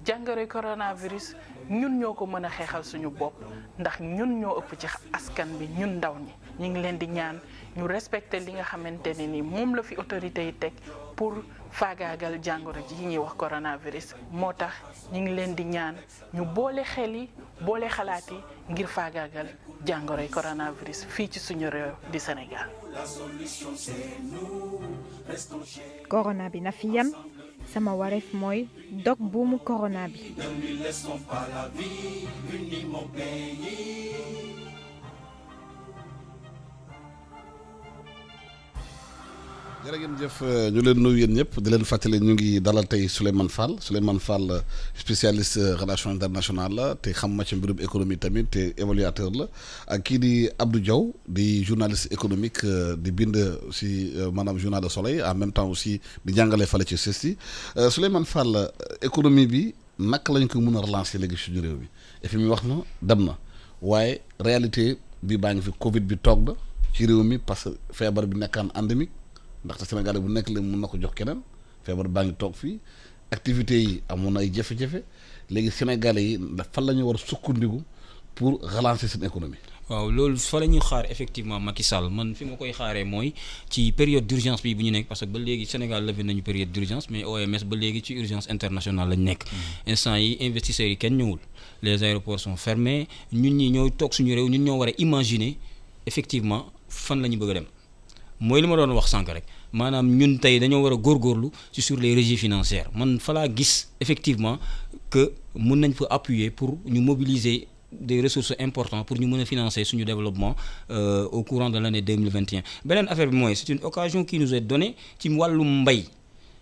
jàngoroy coronavirus ñun ñoo ko mën a xeexal suñu bopp ndax ñun ñoo ëpp ci askan bi ñun ndaw ñi ñu ngi leen di ñaan ñu respecté li nga xamante ne ni moom la fi autorité yi teg pour faagaagal jàngoro ji ñuy wax coronavirus moo tax ñu ngi leen di ñaan ñu boole xel yi boole xalaat yi ngir faagaagal jàngoroy coronavirus fii ci suñu réew di Sénégal. corona bi na fi yam sama wareef mooy dog buumu corona bi. jërë ngeen jëf ñu leen nuyu yéen ñëpp di leen fàttali ñu ngi dalal tey Souleymane Fall spécialiste relation internationale la te xam ma ci mbirum économie tamit te évaluateur la ak kii di Abdou Diaw di journaliste économique di bind si maanaam journal de Soleil en même temps aussi di jàngale fale ci CESTI Souleymane Fall économie bi naka lañ ko mën a relancer léegi suñu réew bi FMI wax na dem na waaye réalité bi baa ngi fi Covid bi toog na ci réew mi parce que feebar bi nekkaan endémique ndaxte Sénégalais bu nekk la mun na ko jox keneen feebar baa ngi toog fii activités yi amoon na ay jafe-jafe léegi Sénégalais yi fan la ñu war a sukkandiku pour relancer seen économie. waaw loolu fa la ñuy xaar effectivement Macky Sall man fi ma koy xaaree mooy ci période d'urgence bi bu ñu nekk parce que ba léegi Sénégal levé nañu période d'urgence mais OMS ba léegi ci urgence internationale lañ nekk. instant yi investisseurs yi kenn ñëwul les aéroports sont fermés ñun ñi ñoo toog suñu réew ñun ñoo war a imaginer effectivement fan la ñu bëgg a dem. mooy li ma doon wax sànq rek maanaam ñun tey dañoo war a góorgóorlu ci sur les régies financières man fa laa gis effectivement que mun nañ fa appuyer pour ñu mobiliser des ressources importantes pour ñu mën a financer suñu développement au courant de l'année 2021 beneen affaire bi mooy c'est une occasion qui nous est donnée ci wàllum mbay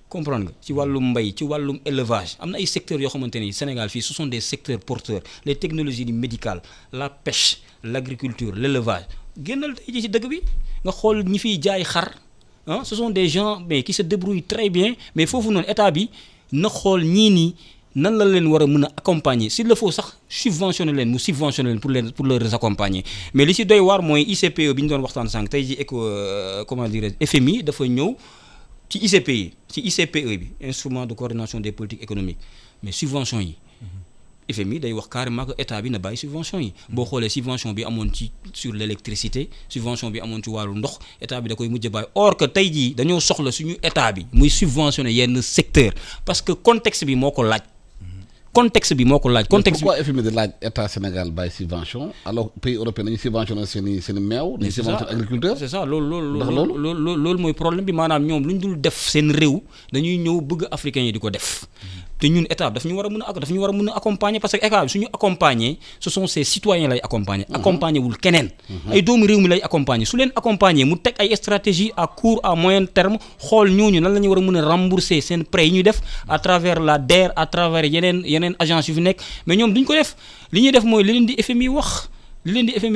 comprendre nga ci wàllum mbay ci wàllum élevage am na ay secteurs yoo xamante ni Sénégal fii ce sont des secteurs porteurs les technologies médicales la pêche l'agriculture l'élevage génnal tey ji ci dëkk bi nga xool ñi fiy jaay xar ah ce sont des gens mais qui se débrouillent très bien mais foofu noonu état bi na xool ñii nii nan la leen war a mën a accompagner s'il le faut sax subventionner leen mu subventionner leen pour les accompagner mais li ci doy waar mooy ICPE bi ñu doon waxtaan sànq tey ji comment dirais FMI dafa ñëw ci ICPE bi instrument de coordination des politiques économiques mais subvention yi FMI day wax carrément que état bi na bàyyi subvention yi boo xoolee subvention bi amoon ci sur l'électricité subvention bi amoon ci wàllu ndox état bi da koy mujj bàyyi or que tey jii dañoo soxla suñu état bi muy subventionner yenn secteur parce que contexte bi moo ko laaj contexte pourquoi FMI di laaj état Sénégal bàyyi subvention alors pays européen nañu subventionné seen i meew nañu subventionné agriculteur c'est ça loolu mooy problème bi maanaam ñoom lu ñu dul def seen réew dañuy ñëw bëgg africains yi di ko def te ñun état daf ñu war a mën a accompagner parce que état bi suñu accompagner ce sont ces citoyens lay accompagner accompagner wul keneen ay doomu réew mi lay accompagner su leen accompagner mu teg ay stratégie à court à moyen terme xool ñooñu nan la ñu war a mën a rembourser seen prêts yi ñuy def à travers la DER à travers yeneen agence yu fi nekk mais ñoom duñ ko def li ñuy def mooy li leen di FMI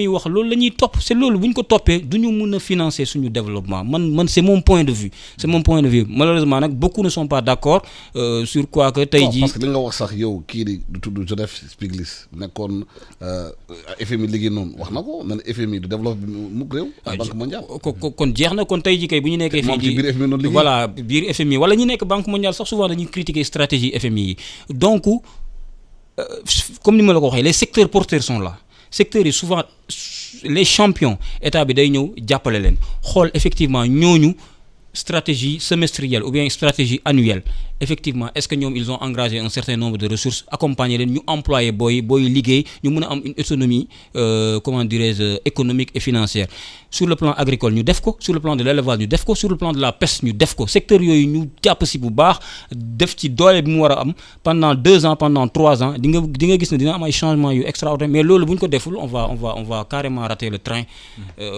wax loolu la ñuy topp c'est loolu bu ñu ko toppee du ñu mën a financer suñu développement man c'est mon point de vue malheureusement nag beaucoup ne sont pas d'accord sur quoi que tey jii parce que li nga wax sax yow kii di du tudd Joseph Stiglitz nekkoon FMI liggéey noonu wax na ko ne FMI du développe mukk réew banque mondiale kon jeex na kon tey jii kay bu ñu nekkee fii voilà biir FMI wala ñu nekk banque mondiale sax souvent dañuy critiquer stratégie FMI yi donc comme ni ma la ko waxee les secteurs porteurs sont là secteurs yi souvent les champions état bi day ñëw jàppale leen xool effectivement ñooñu stratégie semestrielle ou bien stratégie annuelle effectivement est-ce que ñoom ils ont engagé un certain nombre de ressources accompagner leen ñu employer booy liggéey ñu mën a am une autonomie comment dirais-je économique et financière sur le plan agricole ñu def ko sur le plan de l'élevage ñu def ko sur le plan de la pêche ñu def ko secteur yooyu ñu jàpp si bu baax def ci doole bi mu war a am pendant 2 ans pendant 3 ans di nga gis ne dina am ay changements yu extraordinaires mais loolu bu ñu ko deful on va carrément rater le train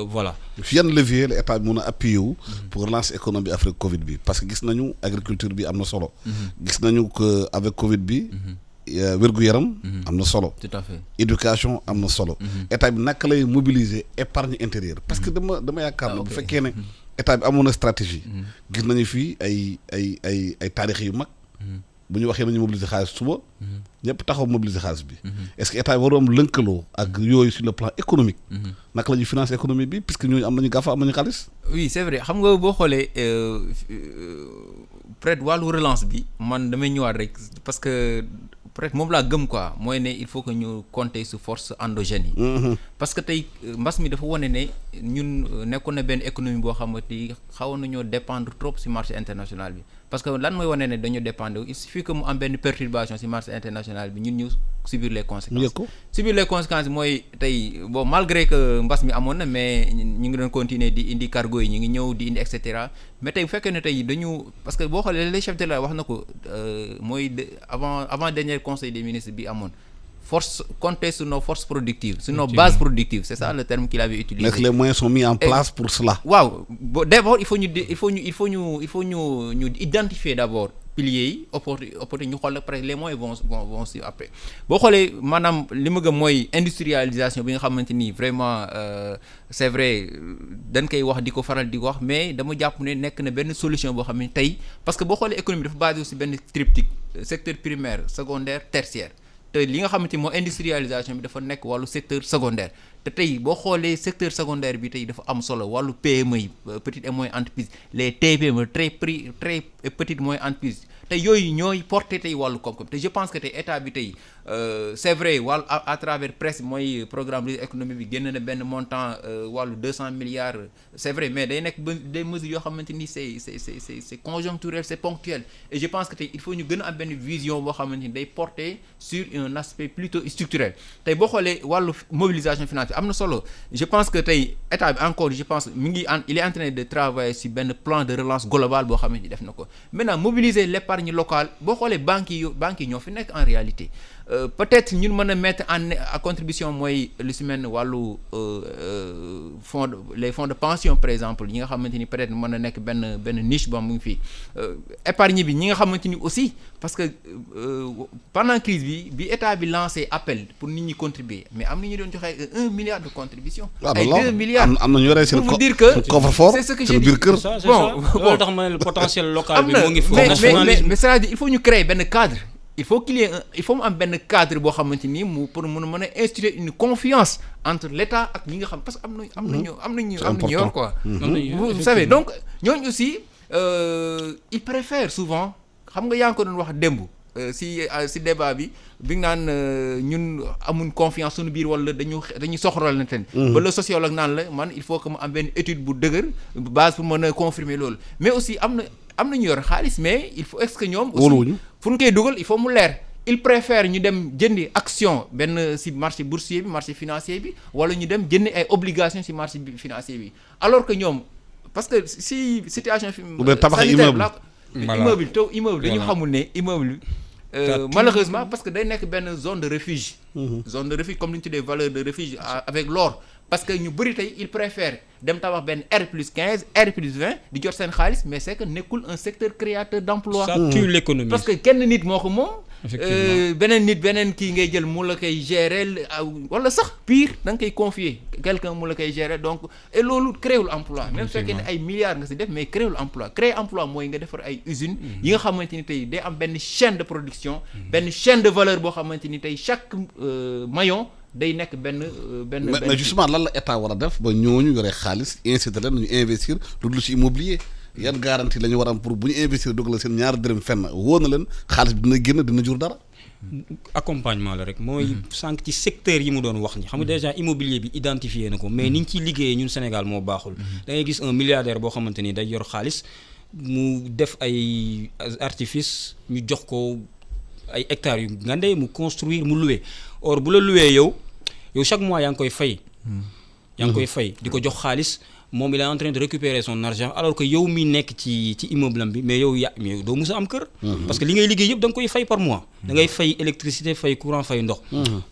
voilà. yan levier la état bi mën a appuyer wu pour relancer économie bi après Covid bi parce que gis nañu agriculture bi am na solo. gis nañu que avec Covid bi. wér-gu-yaram am na solo. tout à fait éducation am na solo. état bi naka lay mobiliser épargne intérieure parce que dama yaakaar ne bu fekkee ne état bi amoon na stratégie. gis nañu fii ay taarix yu mag. bu ñu waxee nañu mobiliser xaalis suba. ñëpp taxaw mobiliser xaalis bi. est-ce que état bi waru am lëkkaloo ak yooyu sur le plan économique. naka la ñuy financer économie bi puisque ñooñu am nañu gàfa am nañu xaalis. oui c'est vrai xam nga boo xoolee peut-être wàllu relance bi man damay ñëwaat rek parce que peut-être moom laa gëm quoi mooy ne il faut que ñu compter sur force endogène yi. parce que tey mbas mi dafa wane ne ñun nekkoon na benn économie boo xamante ni xawoon nañoo dépendre trop ci marché international bi parce que lan mooy wane ne dañoo dépendre il suffit que mu am benn perturbation ci marché international bi ñun ñu subir les conséquences. subir les conséquences mooy tey bon malgré que mbas mi amoon na mais ñu ngi doon continuer di indi cargo yi ñu ngi ñëw di indi et cetera mais tey bu fekkee ne tey dañu parce que boo xoolee les chefs de l'État wax na ko mooy avant dernier conseil des ministres bi amoon compter sur nos forces productives, sur nos bases productives. C'est ça le terme qu'il avait utilisé. Mais que les moyens sont mis en place pour cela. Waaw d'abord il faut ñu identifier d'abord piliers yi opportunité ñu xool après les moyens vont suivre après boo xoolee maanaam li ma gëm mooy industrialisation bi nga xamante ni vraiment c'est vrai dañ koy wax di ko faral di wax mais dama jàpp ne nekk na benn solution boo xam ne tey parce que boo xoolee économie dafa basé aussi benn triptyque secteur primaire secondaire tertiaire te li nga xamante ni moo industrialisation bi dafa nekk wàllu secteur secondaire te tey boo xoolee secteur secondaire bi tey dafa am solo wàllu PME yi petite et moyenne entreprise les TPME très petite moyenne entreprise te yooyu ñooy porté tey wàllu koom-koom te je pense que tey état bi tey c'est vrai wàllu à travers presse mooy programme économique bi génn na benn montant wàllu 200 milliards c'est vrai mais day nekk des mesures yoo xamante ni c'est conjoncturel c'est ponctuel et je pense que tey il faut ñu gën a am benn vision boo xamante ni day porter sur un aspect plutôt structurel tey boo xoolee wàllu mobilisation financière am na solo je pense que tey état bi encore je pense il est en train de travailler sur benn plan de relance global boo xamante ni def na ko maintenant mobiliser l'épargne locale boo xoolee banques yi ñoo fi nekk en réalité peut-être ñun mën a mettre en contribution mooy lu si mel ni wàllu les fonds de pension par exemple ñi nga xamante ni peut-être mën na nekk benn niche boo mu ngi fii épargne bi ñi nga xamante ni aussi parce que pendant crise bi état bi lancé appel pour nit ñi contribuer mais am na ñu doon joxe 1 milliard de contribution ay 2 milliards am na ñu yore seen pour vous dire que coffre-fort c'est ce que j'ai dit bon loolu tax ma ne le potentiel local bi moo ngi fi mais c'est-à-dire il faut ñu créer benn cadre il faut il faut mu am benn cadre boo xamante ni mu pour mën a instaurer une confiance entre l'État ak ñi nga xam parce que am nañu yor quoi vous savez donc ñooñu aussi ils préfèrent souvent xam nga yaa ngi ko doon wax démb si débat bi nga naan ñun amuñ confiance suñu biir wala dañuy soxral na ten ba le sociologue naan la man il faut que mu am benn étude bu dëgër base pour mën a confirmer loolu mais aussi am na ñu yor xaalis mais il faut est-ce que ñoom aussi fu ñu koy dugal il faut mu leer il préfère ñu dem jëndi action benn si marché boursier bi marché financier bi wala ñu dem jëndi ay obligations si marché financier bi alors que ñoom parce que si situation tabax immeuble dañu xamul ne immeuble malheureusement parce que day nekk benn zone de refuge comme li ñu tuddee valeur de refuge avec l'or parce que ñu bëri tey ils préfèrent dem tabax benn R+15 R+20 di jot seen xaalis mais c'est que nekkul un secteur créateur d'emploi ça tue l'économie parce que kenn nit moo ko moom beneen kii ngay jël mu la koy gérer wala sax pire da nga koy confier quelqu'un mu la koy gérer donc et loolu créewul emploi même su fekkee ne ay milliards nga si def mais créewul emploi créer emploi mooy nga defar ay usines yi nga xamante ni tey day am benn chaîne de production benn chaîne de valeur boo xamante ni tey chaque maillon day nekk benn mais justement lan la état war a def ba ñooñu yore xaalis inciter leen ñu investir lu ci immobilier yan garantie la ñu war a am pour bu ñu investir dugal seen ñaari dërëm fenn wóor na leen xaalis bi dina génn dina jur dara. accompagnement la rek mooy sànq ci secteur yi mu doon wax ni xam nga déjà immobilier bi identifié na ko mais ni ñu ciy liggéeyee ñun Sénégal moo baaxul da ngay gis un milliardaire boo xamante ni day yor xaalis mu def ay artifice ñu jox ko ay hectares yu ngande mu construire mu louer or bu la louer yow chaque mois yaa ngi koy fay di ko jox xaalis moom il est en train de récupérer son argent alors que yow mi nekk ci immeuble am bi mais yow mais doo mës a am kër parce que li ngay liggéey yëpp da nga koy fay par mois da ngay fay électricité fay courant fay ndox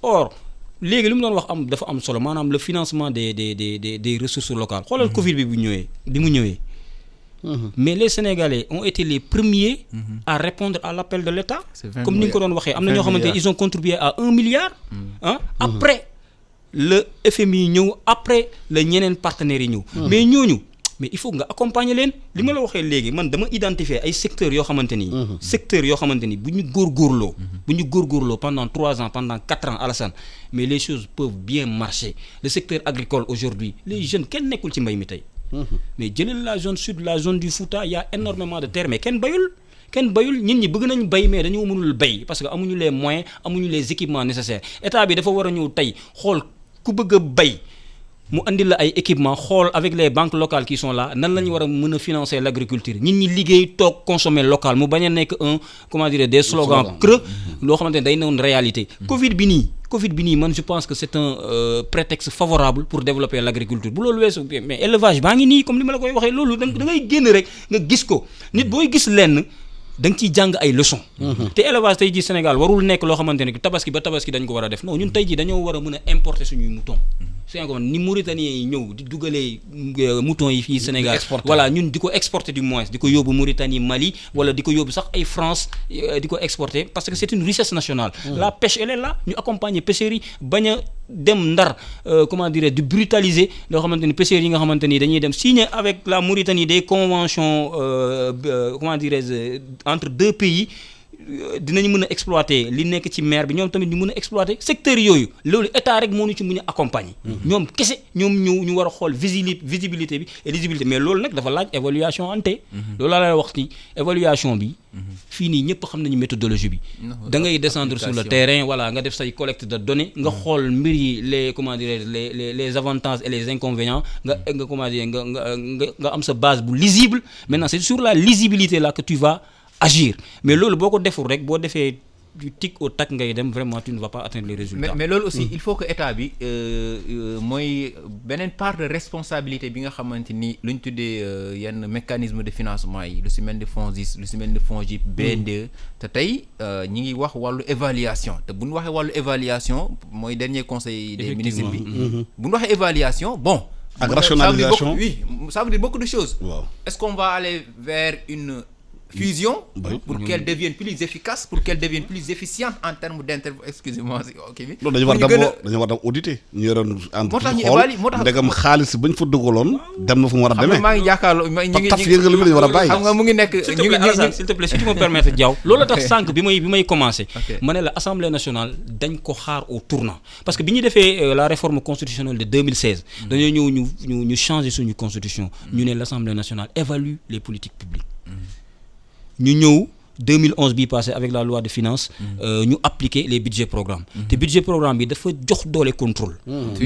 or léegi li mu doon wax dafa am solo maanaam le financement des ressources locales xoolal Covid bi mu ñëwee mais les Sénégalais ont été les premiers à répondre à l'appel de l'État comme ni nga ko doon waxee am na ñoo xamante ils ont contribué à 1 milliard après le FMI ñëw après la ñeneen partenaires yi ñëw mais ñooñu mais il faut nga accompagner leen li ma la waxee léegi man dama identifier ay secteurs yoo xamante ni bu ñu góorgóorloo pendant 3 ans pendant 4 ans Alassane mais les choses peuvent bien marcher le secteur agricole aujourd'hui les jeunes kenn nekkul ci mbay mi tey mais jëlal la zone sud la zone du Fouta il y a énormément de terre mais kenn bayul nit ñi bëgg nañ bay mais dañoo mënul bay parce que amuñu les moyens amuñu les équipements nécessaires état bi dafa war a ñëw tey xool ku bëgg a bay mu andi la ay équipements xool avec les banques locales qui sont là nan la ñu war a mën a financer l'agriculture nit ñi liggéey toog consommer local mu bañ a nekk des slogans creux loo xamante ne day newoon réalité Covid bi nii man je pense que c'est un prétexte favorable pour développer l'agriculture bu loolu weesu mais élevage baa ngi nii comme li ma la koy waxee loolu da ngay génn rek nga gis ko nit booy gis lenn da nga ciy jàng ay leçons. te élevage tey jii Sénégal warul nekk loo xamante ne tabaski ba tabaski dañ ko war a def non ñun tey jii dañoo war a mën a importer suñuy mouton. c'est encore ni Mauritaniens yi ñëw di dugalee mouton yi fii Sénégal voilà ñun di ko exporter du moins di ko yóbbu Mauritanie Mali wala di ko yóbbu sax ay France di ko exporter parce que c'est une richesse nationale. La pêche elle est là ñu accompagner pêcheurs yi bañ a dem ndar comment dirais de brutaliser loo xamante ni pêcheurs yi nga xamante ni dañuy dem signer avec la Mauritanie des conventions comment dirais entre deux pays. Dinañu mën a exploiter li nekk ci mer bi ñoom tamit ñu mën a exploiter secteur yooyu loolu état rek moo ñu ci mën a accompagner. ñoom kese ñoom ñu war a xool visibilité bi et lisibilité mais loolu nag dafa laaj évaluation ante. loolu laa lay wax ci évaluation bi. fii nii ñëpp xam nañu méthodologie bi. da ngay descendre sur le terrain voilà nga def say collecte de données nga xool mbir yi les comment dire les avantages et les inconvénients nga comment dire nga am sa base bu lisible maintenant c'est sur la lisibilité là que tu vas agir mais loolu boo ko deful rek boo defee du tic au tac ngay dem vraiment tu ne vas pas atteindre les résultats. mais loolu aussi il faut que état bi mooy beneen part de responsabilité bi nga xamante ni lu ñu tuddee yenn mécanisme de financement yi lu si mel ni FONSIS lu si mel ni FONGIP BNDE te tey ñi ngi wax wàllu évaluation te bu ñu waxee wàllu évaluation mooy dernier conseil des ministres bi bu ñu waxee évaluation bon ak rationalisation oui ça veut dire beaucoup de choses. Wow. Est-ce qu'on va aller vers une fusion pour qu'elle devienne plus efficace, pour qu'elle devienne plus efficiente en termes d'intervention. Excusez-moi, ok. loolu dañu war a auditer ñu yoroon entreprise xool ndegam xaalis bañ fa dugaloon dem na fu mu war a demee. maa ngi jàkkaarloo ñu ngi taf yëngal bi lañu war a bàyyi. xam nga mu ngi nekk s'il te plaît si tu me permettre Diaw loolu tax sànq bi may commencer ma ne la Assemblée nationale dañ ko xaar au tournant parce que bi ñu defee la réforme constitutionnelle de 2016 dañoo ñëw ñu changer suñu constitution ñu ne l'Assemblée nationale évalue les politiques publiques. ñu ñëw 2011 bii passé avec la loi de finances ñu appliquer les budgets programmes te budget programme bi dafa jox doole contrôle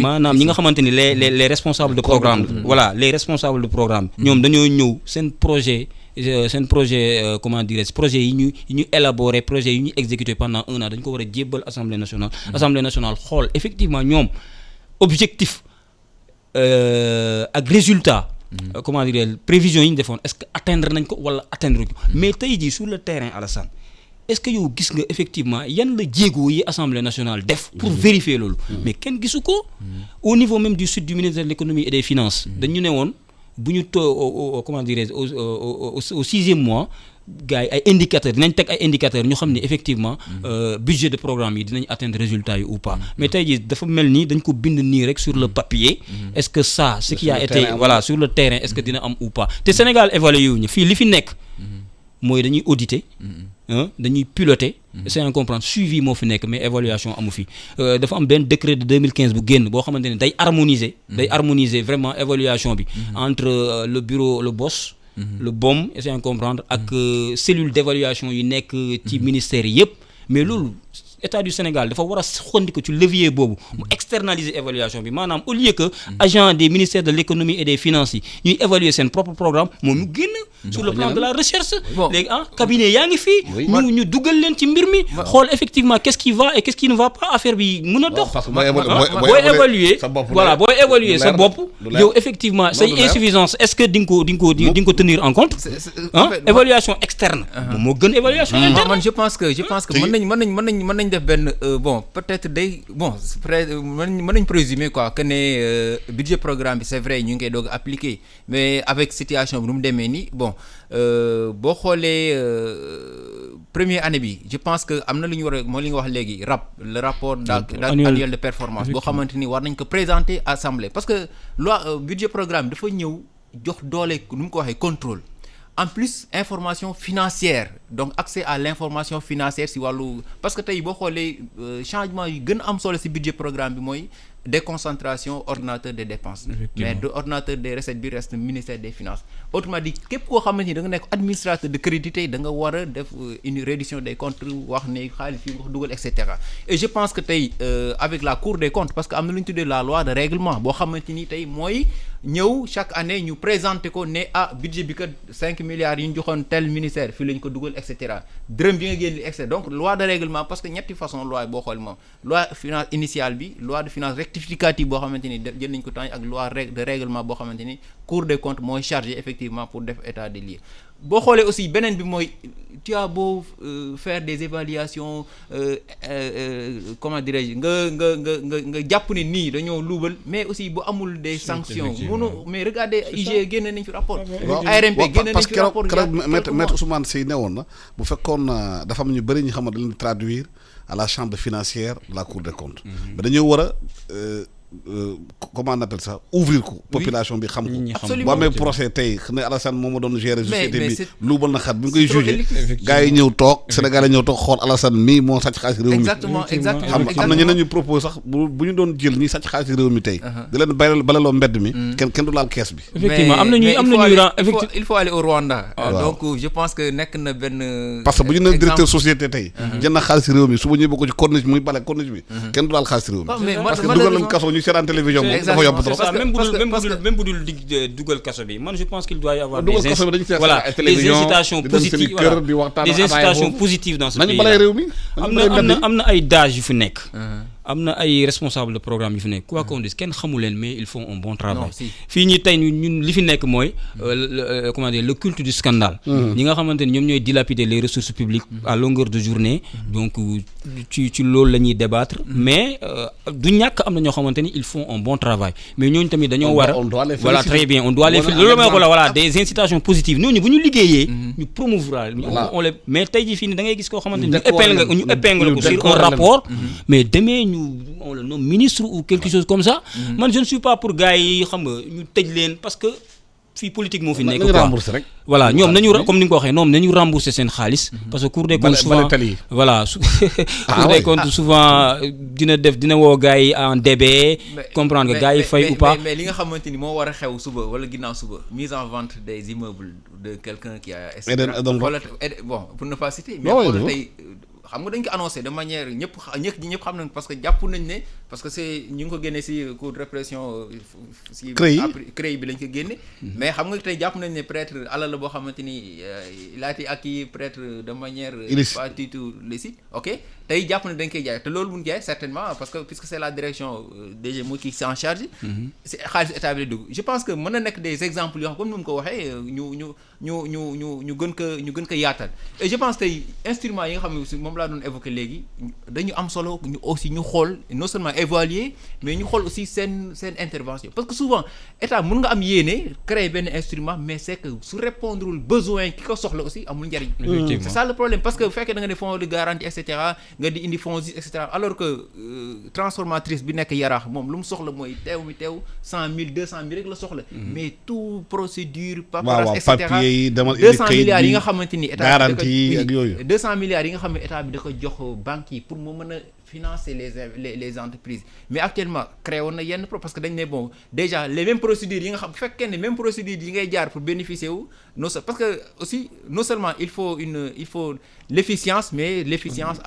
maanaam ñi nga xamante ni les responsables de programme voilà les responsables de programme ñoom dañoo ñëw seen projet comment dirais-je projet yi ñu élaborer projet yi ñu exécuter pendant 1 an dañ ko war a jébbal Assemblée nationale Assemblée nationale xool effectivement ñoom objectif ak résultat comment dire prévision yi ñu defoon est-ce que atteindre nañ ko wala atteindre ko mais tey jii sur le terrain Alassane est-ce que yow gis nga effectivement yan la jéego yi Assemblée nationale def pour vérifier loolu mais kenn gisu ko au niveau même du sud du ministère de l'économie et des finances dañu ne woon bu ñu comment dire au 6e mois gars yi ay indicateurs dinañ teg ay indicateurs ñu xam ne effectivement budget de programme yi dinañ atteindre résultats yi ou pas mais tey jii dafa mel ni dañ ko bind nii rek sur le papier est-ce que ça ce qui a été voilà sur le terrain est-ce que dina am ou pas te Sénégal évalué wu ñu fii li fi nekk mooy dañuy auditer dañuy piloter c'est un comprendre suivi moo fi nekk mais évaluation amu fi dafa am benn décret de 2015 bu génn boo xamante ne day harmoniser vraiment évaluation bi entre le bureau le BOS le BOM essayer de comprendre ak cellule d'évaluation yu nekk ci ministère yi yëpp mais loolu État du Sénégal dafa war a xondi ko ci levier boobu mu externaliser évaluation bi maanaam au lieu que agent des ministères de l'économie et des finances yi ñuy évaluer seen propre programme moom ñu génn sur le plan de la recherche léegi cabinet yaa ngi fii ñu dugal leen ci mbir mi xool effectivement qu'est-ce qui va et qu'est-ce qui ne va pas affaire bi mën a dox booy évaluer voilà booy évaluer sa bopp yow effectivement say insuffisance est-ce que di nga ko tenir en compte évaluation externe moom moo gën évaluation interne man je pense que mën nañ def benn bon peut-être day bon mën nañ présumer quoi que ne budget programme bi c'est vrai ñu ngi koy doog appliquer mais avec situation bi nu mu demee nii bon boo xoolee première année bi je pense que am na lu ñu war a moo li nga wax léegi le rapport annuel de performance boo xamante ni war nañ ko présenter assemblée parce que loi budget programme dafa ñëw jox doole nu mu ko waxee contrôle en plus information financière donc accès à l'information financière si wàllu parce que tey boo xoolee changement yu gën a am solo si budget programme bi mooy déconcentration ordonnateur des dépenses mais de ordonnateur des recettes bi reste ministère des finances autrement dit képp koo xamante ni da nga nekk administrateur de crédit tey da nga war a def une reddition des comptes wax ne xaalis yi nga dugal et cetera et je pense que tey avec la Cour des comptes parce que am na lu ñu tuddee la loi de règlement boo xamante ni tey mooy ñëw chaque année ñu présenter ko ne budget bi kat 5 milliards yi ñu joxoon tel ministère fii la ñu ko dugal et cetera dërëm bi nga génn et cetera donc loi de règlement parce que ñetti façon loi boo xool moom loi finance initiale bi loi de finance rectificative boo xamante ni jël nañ ko temps ak loi de règlement boo xamante ni Cour des comptes mooy chargé effectivement pour def état des lieux boo xoolee aussi beneen bi mooy tu as beau faire des évaluations comment dirais-je nga jàpp ne nii dañoo luubal mais aussi bu amul des sanctions mënu mais regardez IGE génne nañ fi rapport ARMP génne nañ fi rapport parce que maître Ousmane Seye ne woon na bu fekkoon dafa am ñu bëri ñu xam ne dañ leen traduire à la chambre financière de la Cour des comptes mais dañoo war a comment on appelle ça ouvrir ko population bi xam ko boo amee procès tey xam ne Alassane moom ma doon gérer société bi luubal na xat bi nga koy jugé gars yi ñëw toog Sénégal yi ñëw toog xool Alassane mii moo sàcc xaalis réew mi exactement xam am na ñeneen ñu propose sax bu ñu doon jël ñi sàcc xaalis réew mi tey di leen balaloo mbedd mi kenn du laal kees bi effectivement am na ñuy il faut aller au Rwanda donc je pense que nekk na benn parce que bu ñu ne directeur société tey jël na xaalis réew mi suba ñuy bokk ci corniche muy bale corniche bi kenn du laal xaalis réew mi parce que dugal nañ kaso c'est en télévision dafa yomb trop même bu dul dugal kaso bi man je pense qu'il doit y avoir des incitations positives des incitations positives dans ce pays am na ay DAGE yu fi nekk am na ay responsables de programme yu fi nekk quoi qu'on dise kenn xamu leen mais ils font un bon travail fii ñi tey ñun li fi nekk mooy comment dire le culte du scandale ñi nga xamante ni ñoom ñooy dilapider les ressources publiques à longueur de journée donc ci loolu la ñuy débattre mais du ñàkk am na ñoo xamante ni ils font un bon travail mais ñooñu tamit dañoo war a voilà très bien on doit les loolu may ko la voilà des incitations positives ñooñu bu ñu liggéeyee ñu promouvoir on les mais tey ji fii ni da ngay gis koo xamante ni ñu épingle ko sur un rapport mais demee on le nomme ministre ou quelque chose comme ça man je ne suis pas pour gars yi xam nga ñu tëj leen parce que fii politique moo fi nekk quoi voilà ñoom nañu comme ni nga ko waxee ñoom nañu rembourser seen xaalis parce que Cour des comptes souvent voilà Cour des comptes souvent dina woo gars yi en DB comprendre que gars yi fay ou pas mais li nga xamante ni moo war a xew suba wala ginnaaw suba mise en vente des immeubles de quelqu'un qui a bon pour ne pas citer mais xoolal tey xam nga dañ ko annoncé de manière ñëpp xam nañ parce que jàpp nañ ne parce que c'est ñu ngi ko génne ci cour de répression ci CREI bi lañ ko génne mais xam nga tey jàpp nañ ne peut-être alal la boo xamante ni il a été acquis peut-être de manière pas du tout licite ok tey jàpp nañ dañ koy jaay te loolu mun jaay certainement parce que puisque c'est la direction DG moo kii c'est en charge c'est xaalis état bi la dugg je pense que mën na nekk des exemples yoo xam comme ni mu ko waxee ñu gën ko yaatal et je pense tey instruments yi nga xam ne aussi moom laa doon évoqué léegi dañu am solo ñu aussi ñu xool non seulement évaluer mais ñu xool aussi seen intervention parce que souvent état mën nga am yéene créer benn instrument mais c'est que su répondrewul besoin ki ko soxla aussi amul njariñ c'est ça le problème parce que bu fekkee da nga ne fonds de garantie et cetera nga di indi fonds et cetera alors que transformatrice bi nekk yaraax moom lu mu soxla mooy teew 100 000 200 000 rek la soxla mais tout procédure paperasse et cetera 200 milliards yi nga xamante ni état garantie ak yooyu 200 milliards yi nga xam ne état bi da ko jox banques yi pour mu mën a financer les entreprises mais actuellement créé woon na yenn parce que dañ ne bon déjà les mêmes procédures yi nga xam bu fekkee ne même procédures yi ngay jaar pour bénéficier wu parce que aussi non seulement il faut l'efficience mais l'efficience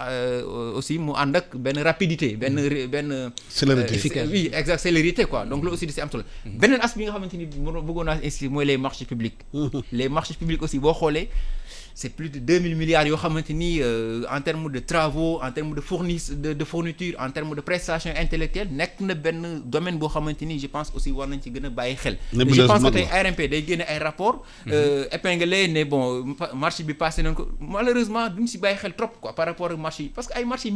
aussi mu ànd ak benn rapidité benn célérité oui exact célérité quoi donc loolu aussi di si am solo beneen aspect bi nga xamante ni bëggoon naa insister mooy les marchés publics les marchés publics aussi boo xoolee c'est plus de 2000 milliards yoo xamante ni en termes de travaux en termes de fourniture en termes de prestations intellectuelles nekk na benn domaine boo xamante ni je pense aussi war nañ ci gën a bàyyi xel je pense que tey ARMP day génne ay rapports épinglé ne bon marché bi passé nañ ko malheureusement duñ si bàyyi xel trop quoi par rapport ak marché yi parce que ay marché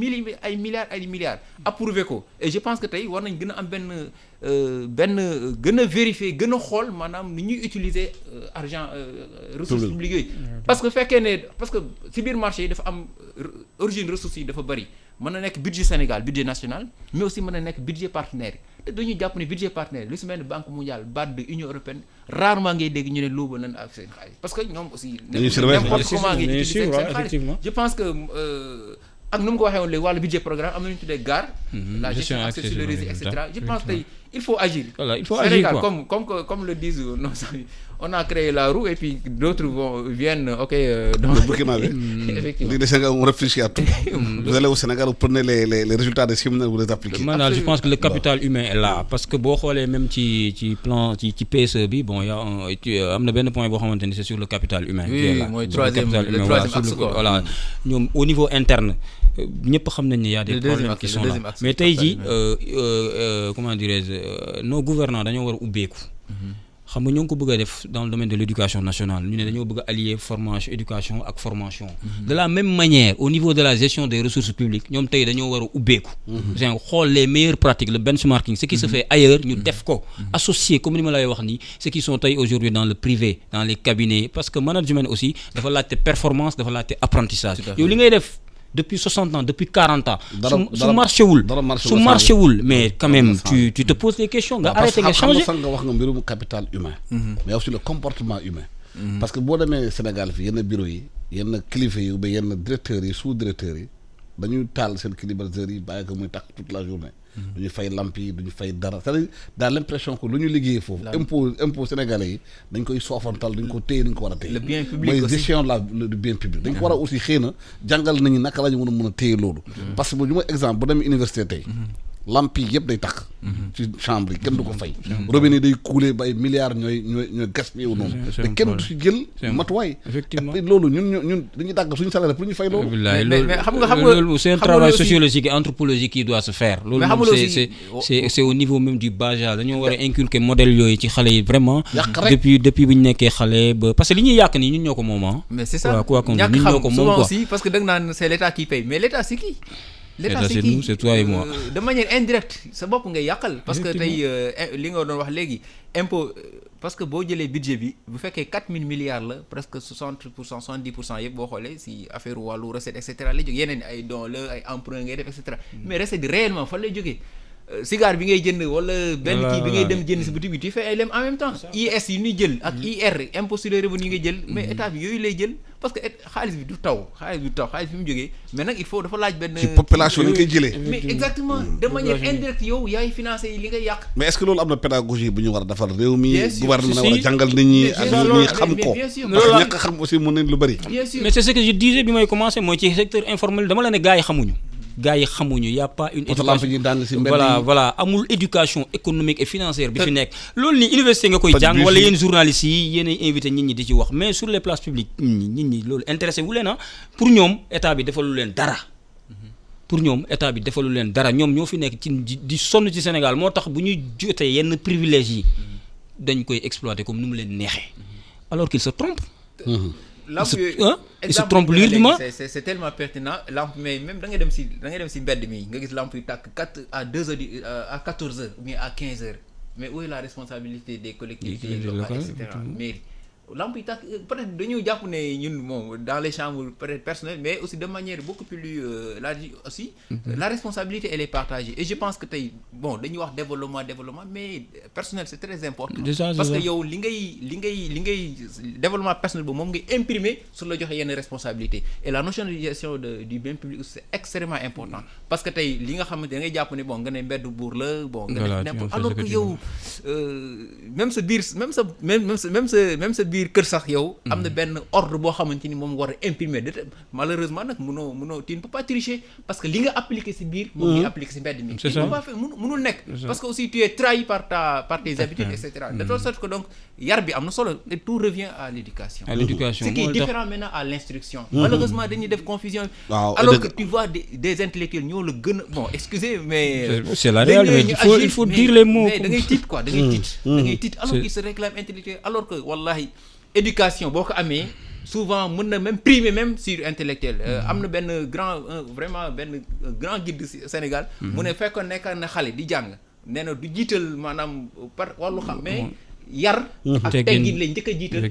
ay milliards approuvé ko et je pense que tey war nañ gën a am benn gën a vérifier gën a xool maanaam ni ñuy utiliser argent ressources publiques yooyu parce que parce que ci biir marché yi dafa am origine ressources yi dafa bari mën na nekk budget Sénégal budget national mais aussi mën na nekk budget partenaire te dañuy jàpp ne budget partenaire lu si mel ne Banque mondiale BAD Union européenne rarement ngay dégg ñu ne luuba nañ ak seen xaalis parce que ñoom aussi n'importe comment ngay utiliser seen xaalis je pense que ak nu mu ko waxee woon léegi wàllu budget programme am na ñu tuddee GAR la gestion axée sur le réseau et cetera je pense tey il faut agir Sénégal comme le disent non on a créé la roue et puis d'autres viennent dans le Burkina effectivement on réfléchit à tout vous allez au Sénégal vous prenez les résultats des séminaires vous les appliquez man je pense que le capital humain est là parce que boo xoolee même ci plan ci PSE bi bon y a am na benn point boo xamante ni c'est sur le capital humain mooy troisième axe voilà ñoom au niveau interne ñëpp xam nañ ne y a des problèmes qui sont là mais tey jii comment dirais-je nos gouvernants dañoo war a ubbeeku xam nga ñoo ngi ko bëgg a def dans le domaine de l'éducation nationale ñu ne dañoo bëgg a allier formation éducation ak formation de la même manière au niveau de la gestion des ressources publiques ñoom tey dañoo war a ubbeeku xool les meilleures pratiques le benchmarking ce qui se fait ailleurs ñu def ko associé comme ni ma lay wax nii ceux qui sont tey aujourd'hui dans le privé dans les cabinets parce que management aussi dafa laajte performance dafa laajte apprentissage yow li ngay def depuis 60 ans depuis 40 ans su marché wul mais quand même tu te poses des questions nga arrêté nga changer nga wax nga mbirum capital humain mais aussi le comportement humain parce que boo demee Sénégal fi yenn bureau yi yenn kilifa yi ba yenn directeurs yi sous-directeurs yi dañuy taal seen climatiseurs yi bàyyi ko muy tàkk toute la journée duñu fay lamp yi duñu fay dara c'est-à-dire dans l'impression que lu ñu liggéeyee foofu impôt sénégalais yi dañ koy soofantal duñ ko téye duñ ko war a téye le bien public mooy aussi gestion du bien public dañ ko war a aussi xëy na jàngal nañu naka la ñu mën a téye loolu parce que bu ñu ma exemple bu demee université tey lamp yi yëpp day takk ci chambre yi kenn du ko fay robinet yi day couler ba ay milliards ñooy gaspillé wu noonu te kenn du si jël matuwaay effectivement loolu ñun dañuy dàgg suñu salaire pour ñu fay loolu mais xam nga c'est un travail sociologique et anthropologique qui doit se faire loolu c'est au niveau même du bas âge dañoo war a inculquer modèle yooyu ci xale yi vraiment depuis bu ñu nekkee xale ba parce que li ñuy yàq nii ñun ñoo ko moom mais c'est ça quoi ñun ñàkk ñoo ko xam moom souvent quoi aussi parce que da nga naan c'est l'État qui paye mais l'État c'est qui l'État c'est nous c'est toi et moi de manière indirecte sa bopp ngay yàqal parce que tey li nga doon wax léegi impôt parce que boo jëlee budget bi bu fekkee 4000 milliards la presque 60% 70% yëpp boo xoolee si affaire wàllu recette et cetera lay jógee yeneen ay dons la ay emprunt ngay def et cetera mais recette bi réellement fan lay jógee cigare bi ngay jënd wala benn kii bi ngay dem jënd si boutique bi tu fais ay lem en même temps IS yi ñuy jël ak IR impôt sur le revenu yi ngay jël mais état bi yooyu lay jël parce que xaalis bi du taw xaalis bi mu jógee mais nag il faut dafa laaj benn ci population yi koy jëlee mais exactement de manière indirecte yow yaay financé li ngay yàq mais est-ce que loolu am na pédagogie bu ñu war a defal réew mi gouvernement na war a jàngal nit ñi ak ñi xam ko parce que ñàkk xam aussi mën nañ lu bëri bien sûr mais c'est ce que je disais bi may commencer mooy ci secteur informel dama la ne gars yi xamuñu y a pas une éducation voilà amul éducation économique et financière bi fi nekk loolu nii université nga koy jàng wala yéen journalistes yi yéenay invité nit ñi di ci wax mais sur les places publiques nit ñi loolu intéressé wu leen pour ñoom état bi defalu leen dara ñoom ñoo fi nekk ci di sonn ci Sénégal moo tax bu ñuy jotee yenn privilèges yi dañ koy exploiter comme ni mu leen neexee alors qu'ils se trompent il se trompe lourdement c'est tellement pertinent lampe mais même da ngay dem si mbedd mi nga gis lampe yu tàkk 4 à 2 heures à 14 heures ou bien à 15 heures mais où est la responsabilité des collectivités locales et cetera mairie lampe yi tàkk peut-être dañuy jàpp ne ñun moom dans les chambres peut-être personnelles mais aussi de manière beaucoup plus large aussi la responsabilité elle est partagée et je pense que tey bon dañuy wax développement mais personnel c'est très important parce que yow li ngay développement personnel boobu moom ngay imprimer sur la joxe yenn responsabilité et la notion de gestion du bien public c'est extrêmement important parce que tey li nga xamante da ngay jàpp ne bon nga ne mbedd buur la bon nga def n'importe alors que yow même sa biir kër sax yow am na benn ordre boo xamante ni moom war a imprimer malheureusement nag mënoo tu ne peux pas tricher parce que li nga appliqué si biir moom ngay appliqué si mbedd mi tu ne peux pas faire mënul nekk parce que aussi tu es trahi par tes habitudes et cetera de telle sorte que donc yar bi am na solo et tout revient à l'éducation ce qui est différent maintenant à l'instruction malheureusement dañuy def confusion alors que tu vois des intellectuels ñoo la gën a bon excusez mais c'est la réalité il faut dire les mots mais da ngay tiit quoi da ngay tiit alors qu'ils se réclament intellectuels alors que wallahi éducation boo ko amee souvent mën na même primer même sur intellectuel am na benn grand guide Sénégal mu ne fekkoon nekk na xale di jàng nee na du jiital maanaam par wàllu xam mais yar ak teggin lay njëkk a jiital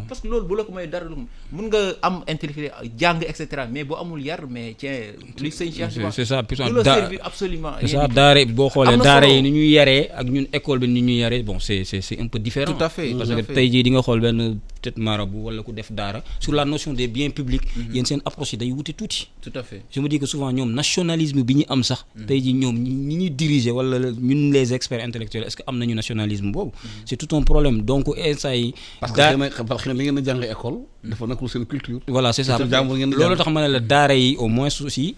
parce que loolu bu la ko may dara mun nga am intellectuel jàng et cetera mais boo amul yar mais tiens li sëñ Cheikh c'est ça du la servir absolument c'est ça daara boo xoolee daara yi ni ñuy yaree ak ñun école bi ni ñuy yaree bon c'est un peu différent tout à fait parce que tey jii di nga xool benn peut-être marabout wala ku def daara sur la notion des biens publics yéen seen approche yi day wute tuuti tout à fait je me dis que souvent ñoom nationalisme bi ñu am sax tey jii ñoom ñi ñuy diriger wala ñun les experts intellectuels est-ce que am nañu nationalisme boobu c'est tout un problème donc instant yi parce que li ngeen a jàng école dafa nekkul seen culture voilà c'est ça loolu tax ma ne la daara yi au moins aussi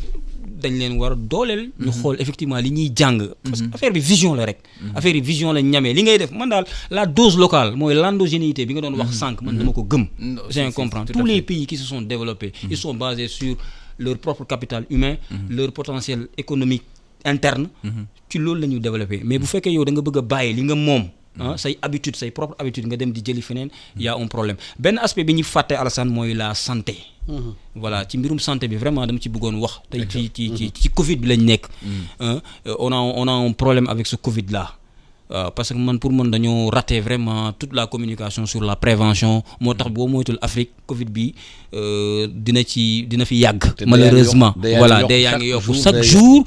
dañ leen war a dooleel ñu xool effectivement li ñuy jàng parce que affaire bi vision la rek affaire yi vision la ñamee li ngay def man daal la dose locale mooy l'endogénéité bi nga doon wax sànq man dama ko gëm j'ai compris tous les pays qui se sont développés ils sont basés sur leur propre capital humain leur potentiel économique interne ci loolu la ñu développé mais bu fekkee yow da nga bëgg a bàyyi li nga moom say habitude say propre habitude nga dem di jëli feneen y a un problème benn aspect bi ñu fàtte Alassane mooy la santé voilà ci mbirum santé bi vraiment dama ci bëggoon wax tey ci Covid bi lañ nekk on a un problème avec ce Covid là parce que pour man dañoo raté vraiment toute la communication sur la prévention moo tax boo moytul Afrique Covid bi dina fi yàgg malheureusement voilà day yaa ngi yokku chaque jour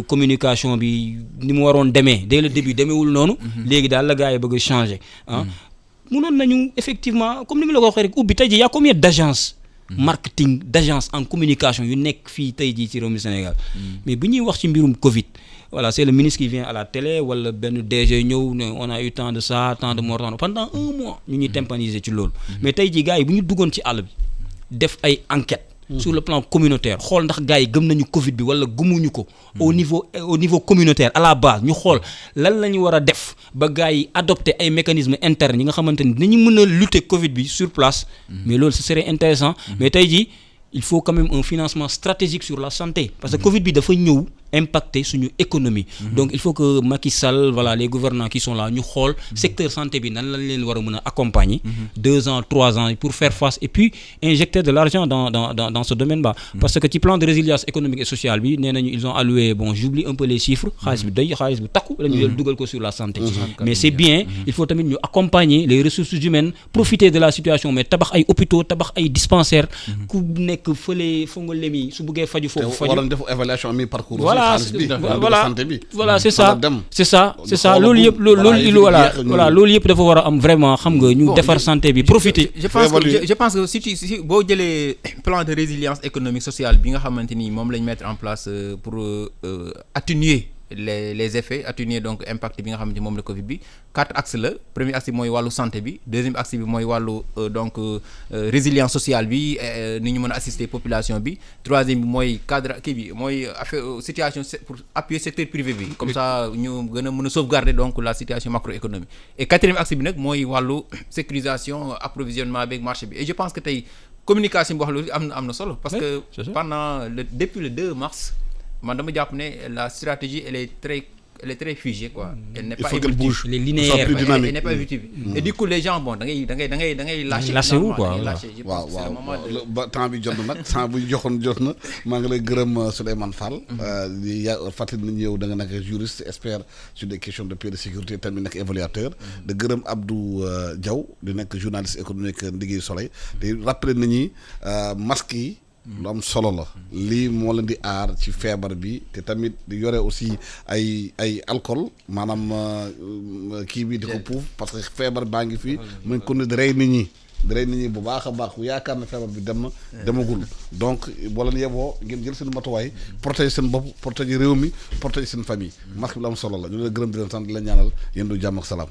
communication bi ni mu waroon demee dès le début demeewul noonu léegi daal la gars yi bëgg a changer mënoon nañu effectivement comme ni mu la ko waxee rek ubbi tey ji y a combien d'agences marketing d'agence en communication yu nekk fii tey jii ci réew mi Sénégal mais bu ñuy wax ci mbirum Covid voilà c'est le ministre qui vient à la télé wala benn DG ñëw ne on a eu tant de ça tant de morts pendant un mois ñu ñuy tympaniser ci loolu mais tey jii gars yi bu ñu duggoon ci àll bi def ay enquêtes sur le plan communautaire xool ndax gars yi gëm nañu Covid bi wala gëmuñu ko au niveau communautaire à la base ñu xool lan la ñu war a def ba gars yi adopter ay mécanismes internes yi nga xamante ni dinañu mën a lutter Covid bi sur place mais loolu ce serait intéressant mais tey jii il faut quand même un financement stratégique sur la santé parce que Covid bi dafa ñëw impacter suñu économie donc il faut que Macky Sall voilà les gouvernants qui sont là ñu xool secteur santé bi nan lañ leen war a mën a accompagner 2 ans 3 ans pour faire face et puis injecter de l'argent dans ce domaine là parce que ci plan de résilience économique et sociale bi nee nañu ils ont alloué bon j'oublie un peu les chiffres xaalis bi takku la ñu leen dugal ko sur la santé mais c'est bien il faut tamit ñu accompagner les ressources humaines profiter de la situation mais tabax ay hôpitaux tabax ay dispensaires ku nekk fële fa nga lemi su bëggee faju foofu faju waroon def évaluation mi parcours voilà c'est ça loolu yëpp loolu yëpp dafa war a am vraiment xam nga ñu defar santé bi profiter je pense que si boo jëlee plan de résilience économique sociale bi nga xamante ni moom lañ mettre en place pour atténuer les effets atténuer donc impact bi nga xamante ni moom la Covid bi 4 axes la premier axe bi mooy wàllu santé bi deuxième axe bi mooy wàllu donc résilience sociale bi ni ñu mën a assister population bi troisième bi mooy cadre kii bi mooy affaire situation pour appuyer secteur privé bi comme ça ñu gën a mën a sauvegarder donc la situation macroéconomique et quatrième axe bi nag mooy wàllu sécurisation approvisionnement beeg marché bi et je pense que tey communication bi wax loolu am na solo parce que depuis le 2 mars man dama jàpp ne la stratégie elle est très figée quoi. Elle n'est pas évolutive, elle est linéaire, elle n'est pas évolutive. Et du coup les gens bon da ngay lâcher wu quoi. waaw ba temps bi jot na nag temps bu joxoon jot na maa ngi lay gërëm Souleymane Fall. di fàttali nit ñi yow da nga nekk juriste expert sur des questions de paix de sécurité tamit nekk évaluateur. de gërëm Abdou Diaw di nekk journaliste économique Ndiguey Soleil di rappeler nit ñi masque yi. lu am solo la lii moo leen di aar ci feebar bi te tamit di yore aussi ay alcool maanaam kii bi di ko puuf parce que feebar baa ngi fi mu ko ne di rey nit ñi bu baax a baax ku yaakaar na feebar bi demagul donc boo leen yeboo ngeen jël seen matuwaay protéger seen bopp protéger réew mi protéger seen famille masque bi lu am solo la ñu leen gërëm di leen sant di leen ñaanal yéen du jàmm ak salaam